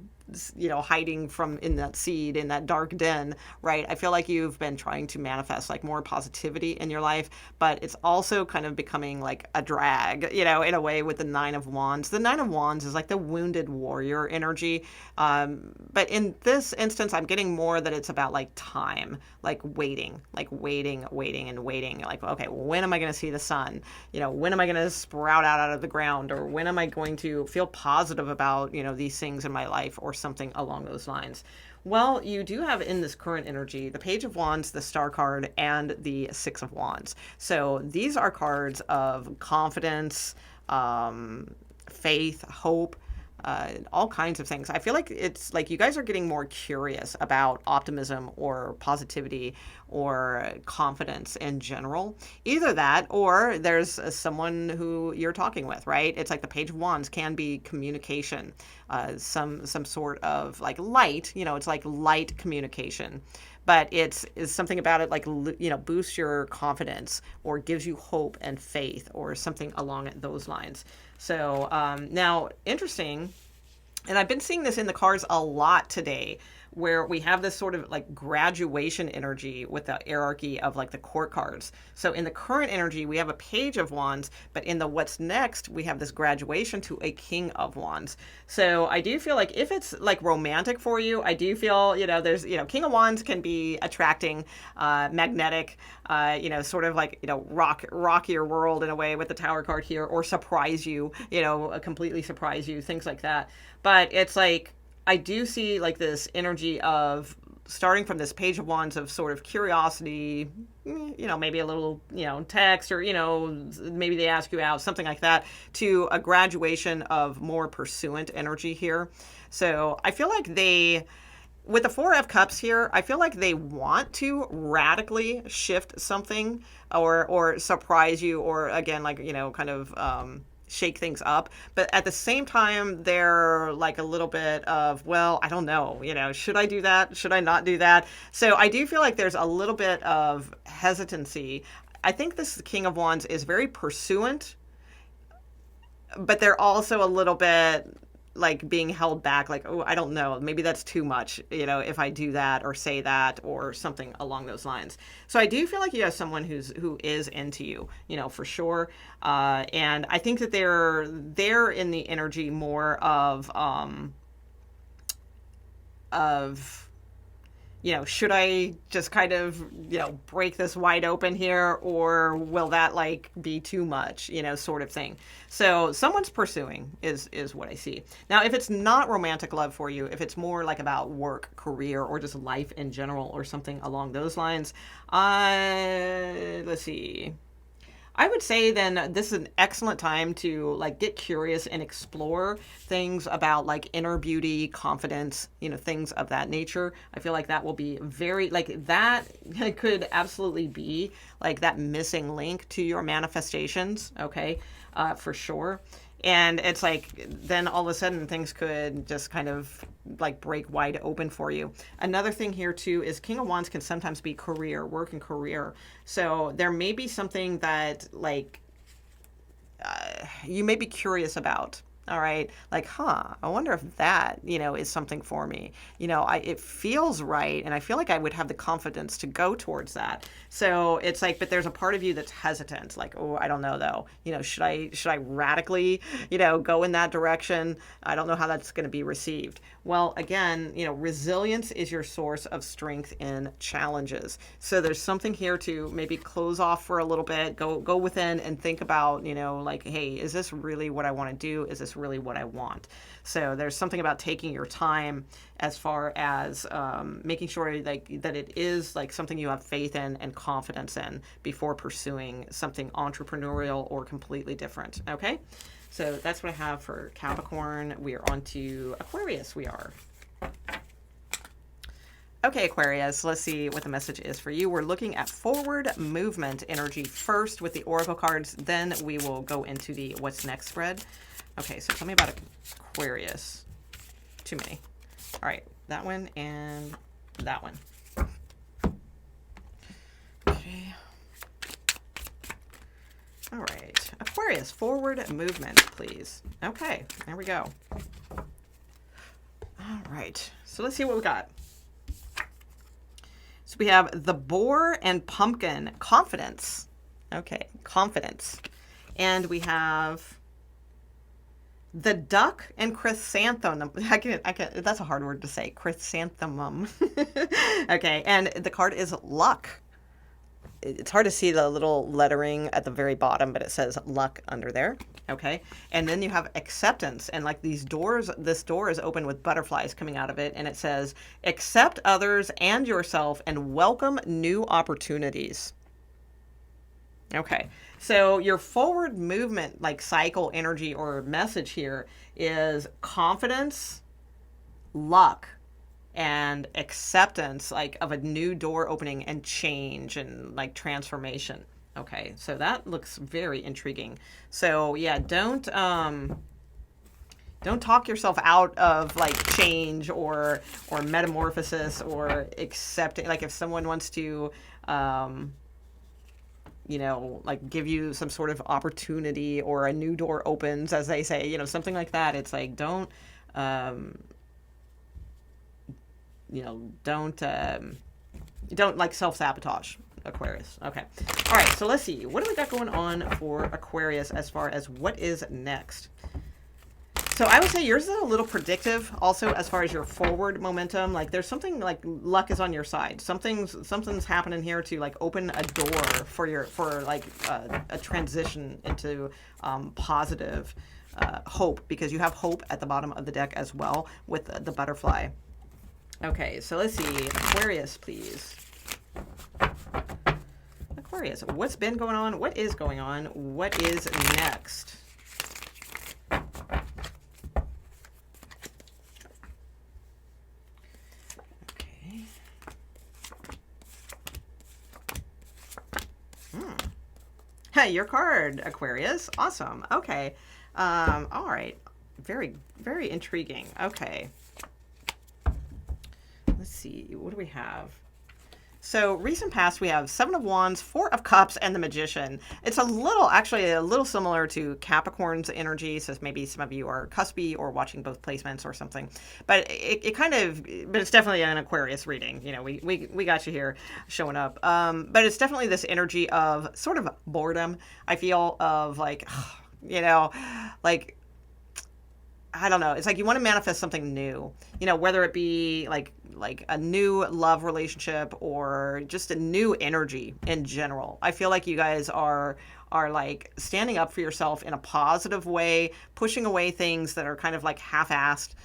hiding from in that seed, in that dark den, right? I feel like you've been trying to manifest like more positivity in your life, but it's also kind of becoming like a drag, in a way with the Nine of Wands. The Nine of Wands is like the wounded warrior energy. But in this instance, I'm getting more that it's about like time, like waiting, and waiting. Like, okay, when am I going to see the sun? When am I going to sprout out of the ground? Or when am I going to feel positive about, these things in my life or something along those lines? Well, you do have in this current energy the Page of Wands, the Star card, and the Six of Wands. So these are cards of confidence, faith, hope, all kinds of things. I feel like it's like you guys are getting more curious about optimism or positivity or confidence in general. Either that or there's someone who you're talking with, right? It's like the Page of Wands can be communication, some sort of like light, it's like light communication. But it's something about it like, boosts your confidence or gives you hope and faith or something along those lines. So now, interesting, and I've been seeing this in the cards a lot today, where we have this sort of like graduation energy with the hierarchy of like the court cards. So in the current energy, we have a Page of Wands, but in the what's next, we have this graduation to a King of Wands. So I do feel like if it's like romantic for you, I do feel, there's, King of Wands can be attracting, magnetic, sort of like, rock your world in a way with the Tower card here, or surprise you, completely surprise you, things like that. But it's like, I do see like this energy of starting from this Page of Wands of sort of curiosity, maybe a little, text or, maybe they ask you out, something like that, to a graduation of more pursuant energy here. So I feel like they with the Four of Cups here, I feel like they want to radically shift something or surprise you, or again, like, you know, kind of shake things up. But at the same time, they're like a little bit of, well, I don't know, you know, should I do that? Should I not do that? So I do feel like there's a little bit of hesitancy. I think this King of Wands is very pursuant, but they're also a little bit like being held back, like, oh, I don't know, maybe that's too much, you know, if I do that or say that or something along those lines. So I do feel like you have someone who is into you, you know, for sure. And I think that they're in the energy more of, you know, should I just kind of, you know, break this wide open here, or will that like be too much, you know, sort of thing. So someone's pursuing is what I see. Now, if it's not romantic love for you, if it's more like about work, career, or just life in general or something along those lines, let's see. I would say then this is an excellent time to like get curious and explore things about like inner beauty, confidence, you know, things of that nature. I feel like that will be very, like, that could absolutely be like that missing link to your manifestations. Okay. For sure. And it's like, then all of a sudden things could just kind of like break wide open for you. Another thing here too is King of Wands can sometimes be career, work and career. So there may be something that like you may be curious about. All right. Like, I wonder if that, you know, is something for me. You know, it feels right. And I feel like I would have the confidence to go towards that. So it's like, but there's a part of you that's hesitant. Like, oh, I don't know though. You know, should I radically, you know, go in that direction? I don't know how that's going to be received. Well, again, you know, resilience is your source of strength in challenges. So there's something here to maybe close off for a little bit, go within and think about, you know, like, hey, is this really what I want to do? Is this really what I want? So there's something about taking your time as far as making sure like that it is like something you have faith in and confidence in before pursuing something entrepreneurial or completely different. Okay. So that's what I have for Capricorn. We are on to Aquarius. We are. Okay, Aquarius, let's see what the message is for you. We're looking at forward movement energy first with the Oracle cards. Then we will go into the what's next spread. Okay, so tell me about Aquarius. Too many. All right, that one and that one. Okay. All right, Aquarius, forward movement, please. Okay, there we go. All right, so let's see what we got. So we have the boar and pumpkin, confidence. Okay, confidence. And we have the duck and chrysanthemum. I can, that's a hard word to say, chrysanthemum. Okay, and the card is luck. It's hard to see the little lettering at the very bottom, but it says luck under there. Okay. And then you have acceptance, and like these doors, this door is open with butterflies coming out of it. And it says, accept others and yourself and welcome new opportunities. Okay. So your forward movement, like cycle energy or message here is confidence, luck, and acceptance, like of a new door opening and change and like transformation. Okay, so that looks very intriguing. So yeah, don't talk yourself out of like change or metamorphosis or accepting. Like if someone wants to you know, like give you some sort of opportunity or a new door opens, as they say, you know, something like that. It's like, don't you know, don't like self-sabotage, Aquarius. Okay. All right. So let's see. What do we got going on for Aquarius as far as what is next? So I would say yours is a little predictive also as far as your forward momentum. Like there's something like luck is on your side. Something's happening here to like open a door for like a transition into positive hope, because you have hope at the bottom of the deck as well with the butterfly. Okay, so let's see. Aquarius, please. Aquarius, what's been going on? What is going on? What is next? Hey, your card, Aquarius. Awesome. Okay. All right. Very, very intriguing. Okay. Let's see. What do we have? So recent past, we have Seven of Wands, Four of Cups, and the Magician. It's actually a little similar to Capricorn's energy. So maybe some of you are cuspy or watching both placements or something. But but it's definitely an Aquarius reading. You know, we got you here showing up. But it's definitely this energy of sort of boredom. I feel of like, like, I don't know. It's like you want to manifest something new, whether it be like a new love relationship or just a new energy in general. I feel like you guys are like standing up for yourself in a positive way, pushing away things that are kind of like half-assed,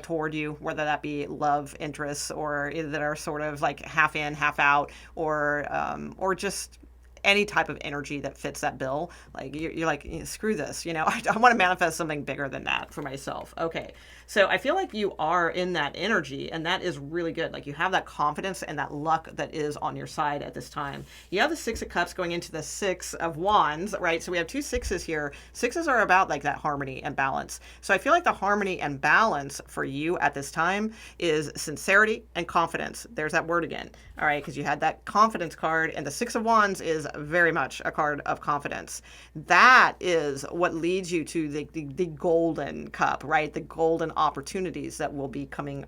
toward you, whether that be love interests or that are sort of like half in, half out, or just any type of energy that fits that bill. Like you're like, screw this, I want to manifest something bigger than that for myself. Okay. So I feel like you are in that energy, and that is really good. Like you have that confidence and that luck that is on your side at this time. You have the Six of Cups going into the Six of Wands, right? So we have two sixes here. Sixes are about like that harmony and balance. So I feel like the harmony and balance for you at this time is sincerity and confidence. There's that word again. All right. Because you had that confidence card, and the Six of Wands is very much a card of confidence. That is what leads you to the golden cup, right? The golden opportunities that will be coming,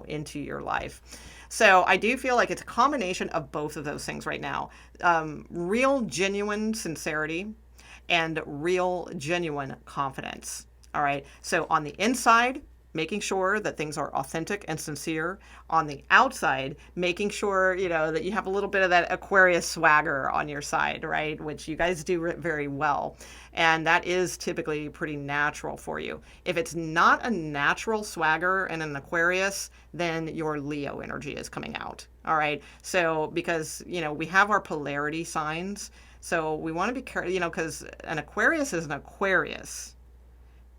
into your life. So I do feel like it's a combination of both of those things right now. Real, genuine sincerity and real, genuine confidence. All right. So on the inside, making sure that things are authentic and sincere. On the outside, making sure, that you have a little bit of that Aquarius swagger on your side, right? Which you guys do very well. And that is typically pretty natural for you. If it's not a natural swagger and an Aquarius, then your Leo energy is coming out. All right. So because, we have our polarity signs. So we want to be careful, because an Aquarius is an Aquarius,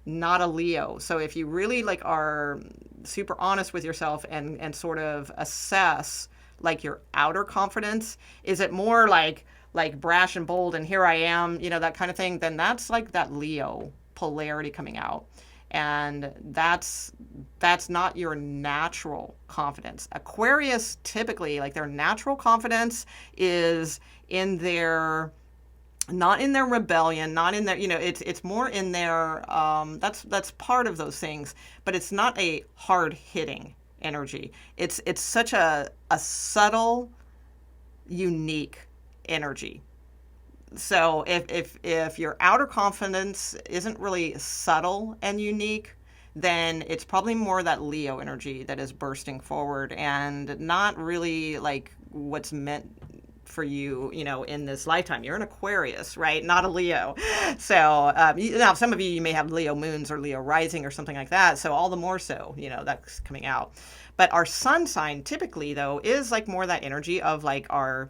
not a Leo. So if you really are super honest with yourself and sort of assess like your outer confidence, is it more like brash and bold and here I am, that kind of thing, then that's like that Leo polarity coming out. And that's not your natural confidence. Aquarius typically, like their natural confidence is in their, not in their rebellion, not in their, it's more in their, that's part of those things, but it's not a hard hitting energy. It's such a subtle, unique energy. So if your outer confidence isn't really subtle and unique, then it's probably more that Leo energy that is bursting forward and not really like what's meant for you, in this lifetime. You're an Aquarius, right? Not a Leo. So now some of you may have Leo moons or Leo rising or something like that. So all the more so, that's coming out. But our sun sign typically, though, is like more that energy of like our,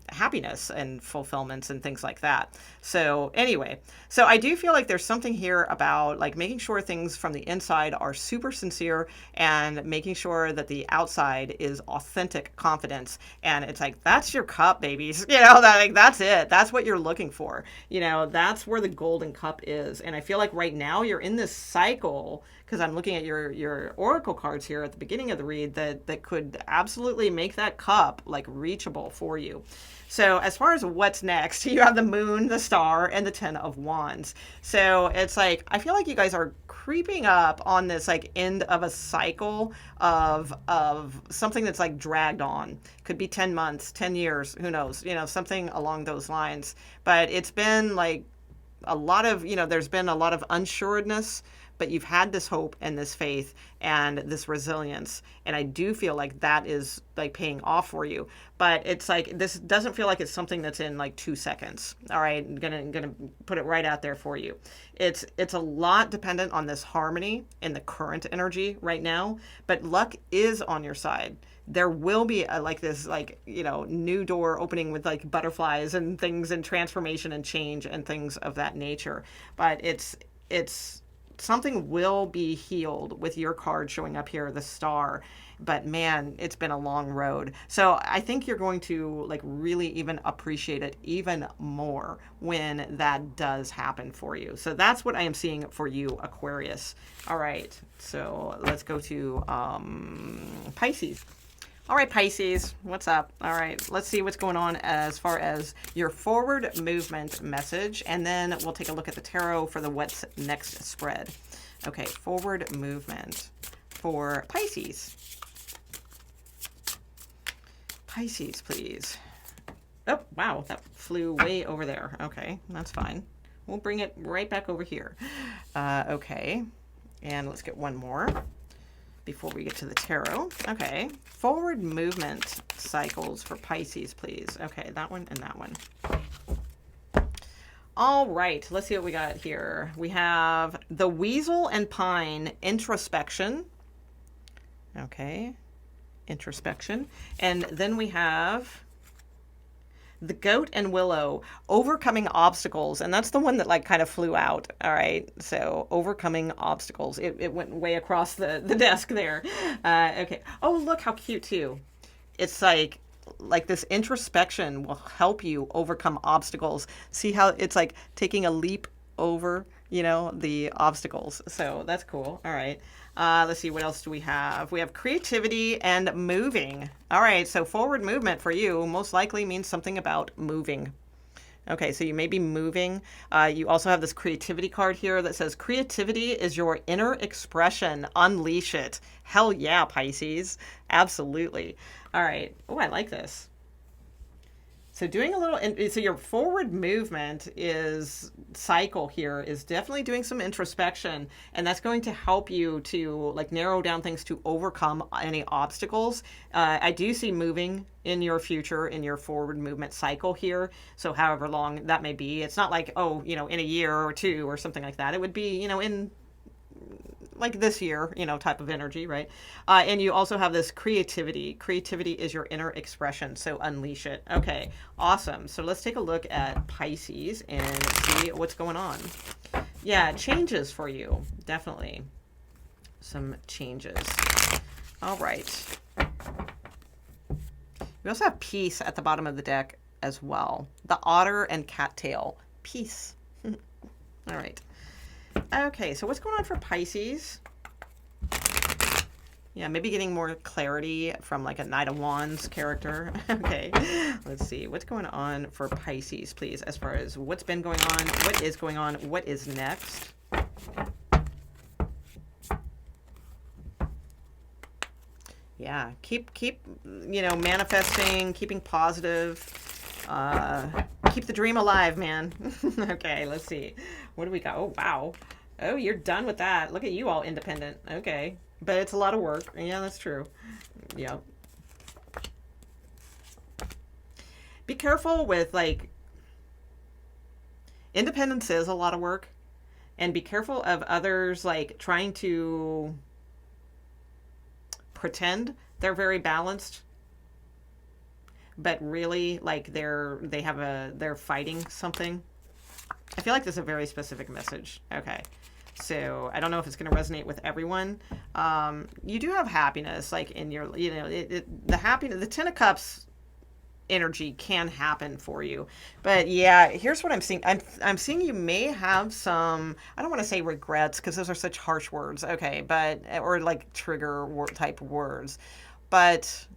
happiness and fulfillments and things like that. So anyway, so I do feel like there's something here about like making sure things from the inside are super sincere and making sure that the outside is authentic confidence. And it's like, that's your cup, babies. That's it. That's what you're looking for. That's where the golden cup is. And I feel like right now you're in this cycle, because I'm looking at your oracle cards here at the beginning of the read that could absolutely make that cup like reachable for you. So as far as what's next, you have the moon, the star, and the 10 of wands. So it's like, I feel like you guys are creeping up on this like end of a cycle of something that's like dragged on. Could be 10 months, 10 years, who knows, something along those lines. But it's been like a lot of, there's been a lot of unsureness, but you've had this hope and this faith and this resilience. And I do feel like that is like paying off for you. But it's like, this doesn't feel like it's something that's in like 2 seconds. All right. I'm gonna put it right out there for you. It's a lot dependent on this harmony in the current energy right now, but luck is on your side. There will be this new door opening with like butterflies and things and transformation and change and things of that nature. But it's something will be healed with your card showing up here, the star. But man, it's been a long road. So I think you're going to like really even appreciate it even more when that does happen for you. So that's what I am seeing for you, Aquarius. All right, so let's go to Pisces. All right, Pisces, what's up? All right, let's see what's going on as far as your forward movement message, and then we'll take a look at the tarot for the what's next spread. Okay, forward movement for Pisces. Pisces, please. Oh, wow, that flew way over there. Okay, that's fine. We'll bring it right back over here. Okay, and let's get one more before we get to the tarot. Okay, forward movement cycles for Pisces, please. Okay, that one and that one. All right, let's see what we got here. We have the Weasel and Pine introspection. Okay, introspection. And then we have the Goat and Willow, overcoming obstacles. And that's the one that like kind of flew out. All right, so overcoming obstacles. It went way across the desk there. Okay. Oh, look how cute too. It's like this introspection will help you overcome obstacles. See how it's like taking a leap over, you know, the obstacles. So that's cool. All right. Let's see, what else do we have? We have creativity and moving. All right, so forward movement for you most likely means something about moving. Okay, so you may be moving. You also have this creativity card here that says creativity is your inner expression. Unleash it. Hell yeah, Pisces. Absolutely. All right. Oh, I like this. So doing a little, so your forward movement is cycle here is definitely doing some introspection, and that's going to help you to like narrow down things to overcome any obstacles. I do see moving in your future in your forward movement cycle here. So however long that may be, it's not like, oh, you know, in a year or two or something like that. It would be, you know, in like this year, you know, type of energy, right? And you also have this creativity. Creativity is your inner expression, so unleash it. Okay, awesome. So let's take a look at Pisces and see what's going on. Yeah, changes for you, definitely. Some changes. All right. We also have peace at the bottom of the deck as well. The otter and cattail. Peace. All right. Okay, so what's going on for Pisces? Yeah, maybe getting more clarity from like a Knight of Wands character. Okay, let's see. What's going on for Pisces, please, as far as what's been going on, what is going on, what is next? Yeah, keep you know, manifesting, keeping positive. Keep the dream alive, man. Okay, let's see. What do we got? Oh, wow. Oh, you're done with that. Look at you, all independent. Okay. But it's a lot of work. Yeah, that's true. Yep. Be careful with, like, independence is a lot of work. And be careful of others, like, trying to pretend they're very balanced, but really like they're fighting something. I feel like this is a very specific message. Okay, so I don't know if it's going to resonate with everyone. You do have happiness, like in your, you know, the happiness, the Ten of Cups energy can happen for you. But yeah, here's what I'm seeing. I'm seeing you may have some, I don't want to say regrets because those are such harsh words. Okay, but or like trigger type words, but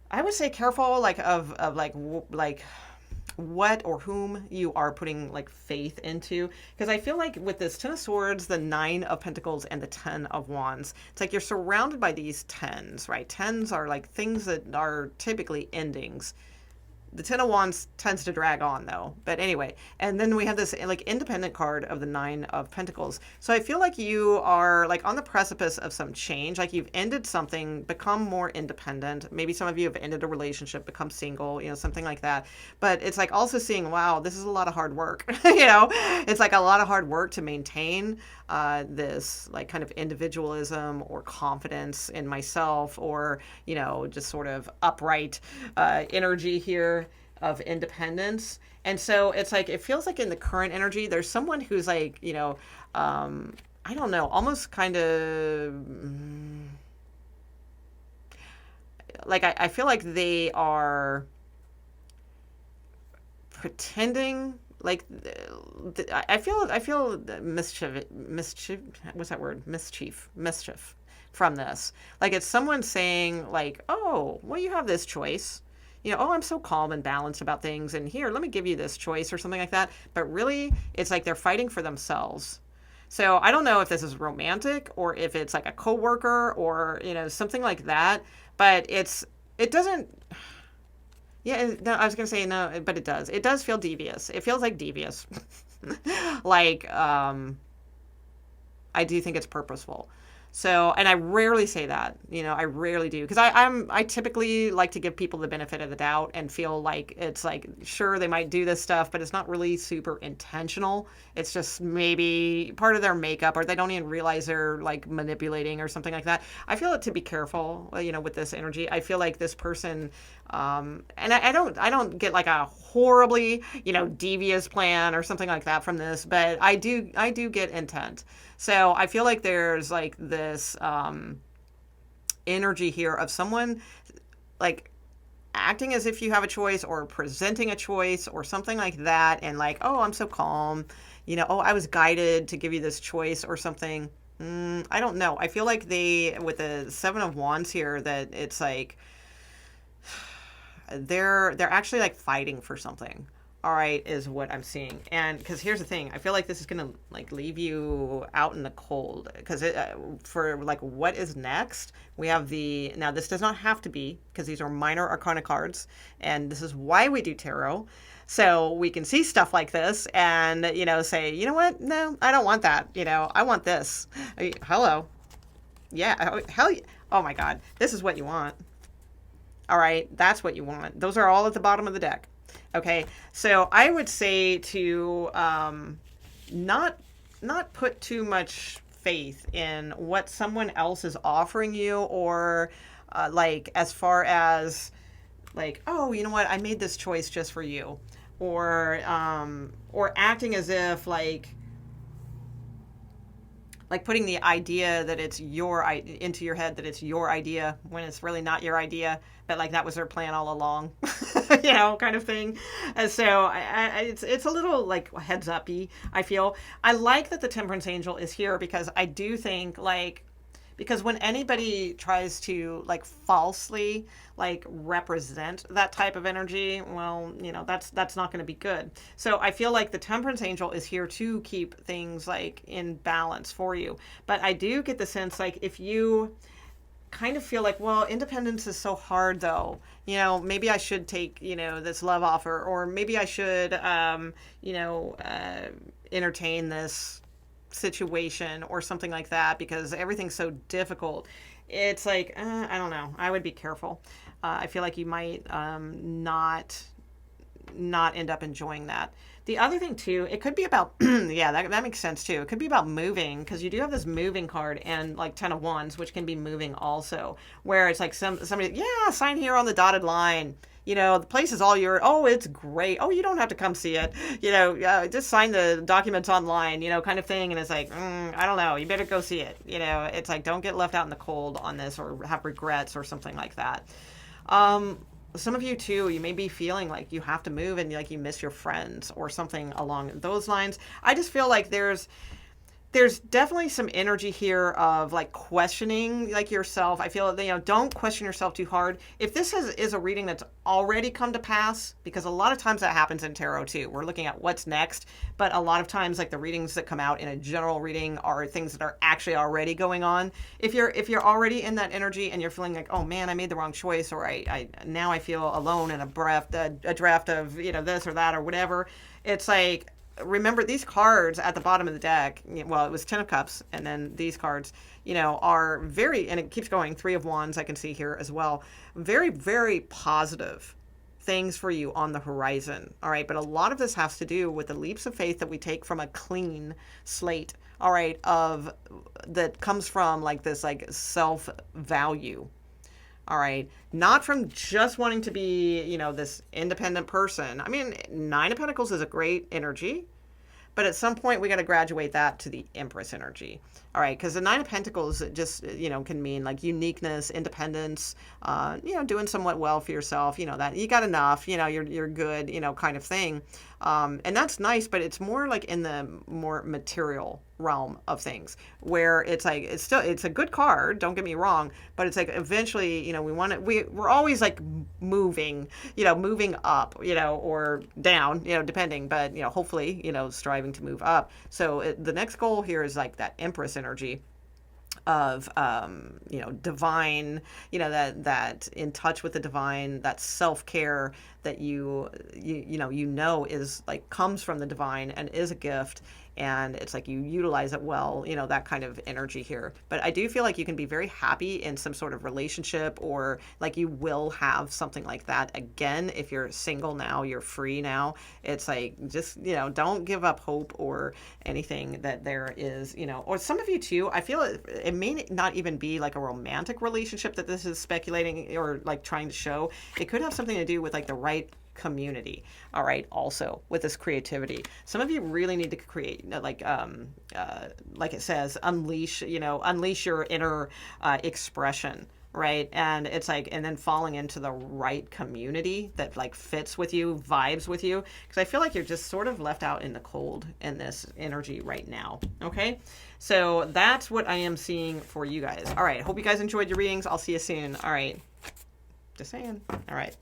I would say careful, like of like what or whom you are putting like faith into, because I feel like with this Ten of Swords, the Nine of Pentacles, and the Ten of Wands, it's like you're surrounded by these tens, right? Tens are like things that are typically endings. The Ten of Wands tends to drag on though. But anyway, and then we have this like independent card of the Nine of Pentacles. So I feel like you are like on the precipice of some change, like you've ended something, become more independent. Maybe some of you have ended a relationship, become single, you know, something like that. But it's like also seeing, wow, this is a lot of hard work. You know, it's like a lot of hard work to maintain this like kind of individualism or confidence in myself, or, you know, just sort of upright energy here. of independence. And so it's like, it feels like in the current energy, there's someone who's like, I don't know, almost kind of like, I feel like they are pretending like I feel mischief, what's that word, mischief from this. Like, it's someone saying like, oh, well, you have this choice, oh, I'm so calm and balanced about things, and here, let me give you this choice or something like that. But really, it's like they're fighting for themselves. So I don't know if this is romantic or if it's like a coworker or something like that. But it doesn't. Yeah, no, I was gonna say no, but it does. It does feel devious. It feels like devious. Like, I do think it's purposeful. So, and I rarely say that, I rarely do, because I typically like to give people the benefit of the doubt and feel like it's like, sure, they might do this stuff, but it's not really super intentional. It's just maybe part of their makeup, or they don't even realize they're like manipulating or something like that. I feel it to be careful, with this energy. I feel like this person, and I don't get like a horribly, devious plan or something like that from this, but I do get intent. So I feel like there's like this energy here of someone like acting as if you have a choice or presenting a choice or something like that. And like, oh, I'm so calm, oh, I was guided to give you this choice or something. I don't know. I feel like with the Seven of Wands here, that it's like they're actually like fighting for something. All right, is what I'm seeing. And because here's the thing, I feel like this is going to like leave you out in the cold, because for like what is next, we have now this does not have to be, because these are minor arcana cards, and this is why we do tarot. So we can see stuff like this and, say, you know what? No, I don't want that. I want this. Hello. Yeah. Hell. Oh my God. This is what you want. All right. That's what you want. Those are all at the bottom of the deck. Okay, so I would say to not put too much faith in what someone else is offering you, or like as far as like, oh, you know what, I made this choice just for you, or acting as if like putting the idea that it's into your head, that it's your idea when it's really not your idea, but like that was their plan all along, kind of thing. And so it's a little like heads up-y, I feel. I like that the Temperance Angel is here, because I do think because when anybody tries to like falsely like represent that type of energy, well, that's not going to be good. So I feel like the Temperance Angel is here to keep things like in balance for you. But I do get the sense like, if you kind of feel like, well, independence is so hard though, maybe I should take, this love offer, or maybe I should, entertain this situation or something like that, because everything's so difficult. It's like, I don't know. I would be careful. I feel like you might not end up enjoying that. The other thing too, it could be about, yeah, that makes sense too. It could be about moving, because you do have this moving card, and like Ten of Wands, which can be moving also, where it's like somebody, yeah, sign here on the dotted line. The place is all yours. Oh, it's great. Oh, you don't have to come see it. Just sign the documents online, kind of thing. And it's like, I don't know. You better go see it. It's like, don't get left out in the cold on this, or have regrets or something like that. Some of you too, you may be feeling like you have to move and like you miss your friends or something along those lines. I just feel like there's definitely some energy here of like questioning like yourself. I feel don't question yourself too hard. If this is a reading that's already come to pass, because a lot of times that happens in tarot too. We're looking at what's next, but a lot of times like the readings that come out in a general reading are things that are actually already going on. If you're already in that energy and you're feeling like, oh man, I made the wrong choice, or I now I feel alone in a draft of this or that or whatever. It's like, remember, these cards at the bottom of the deck, well, it was 10 of Cups, and then these cards, are very, and it keeps going, 3 of Wands I can see here as well, very, very positive things for you on the horizon. All right, but a lot of this has to do with the leaps of faith that we take from a clean slate, all right, that comes from like this like self-value. All right. Not from just wanting to be, you know, this independent person. I mean, Nine of Pentacles is a great energy, but at some point we got to graduate that to the Empress energy. All right. Because the Nine of Pentacles just, you know, can mean like uniqueness, independence, you know, doing somewhat well for yourself, you know, that you got enough, you know, you're good, you know, kind of thing. And that's nice, but it's more like in the more material realm of things where it's like it's a good card, don't get me wrong, but it's like eventually, you know, we're always like moving, you know, moving up, you know, or down, you know, depending, but you know, hopefully, you know, striving to move up. So the next goal here is like that Empress energy of you know, divine, you know, that in touch with the divine, that self-care that you know is like comes from the divine and is a gift, and it's like you utilize it well, you know, that kind of energy here. But I do feel like you can be very happy in some sort of relationship, or like you will have something like that again. If you're single now, you're free now, it's like, just, you know, don't give up hope or anything that there is, you know. Or some of you too, I feel it may not even be like a romantic relationship that this is speculating or like trying to show. It could have something to do with like the right community. All right. Also with this creativity, some of you really need to create, like it says, unleash your inner expression. Right. And it's like, and then falling into the right community that like fits with you, vibes with you. Because I feel like you're just sort of left out in the cold in this energy right now. Okay. So that's what I am seeing for you guys. All right. Hope you guys enjoyed your readings. I'll see you soon. All right. Just saying. All right.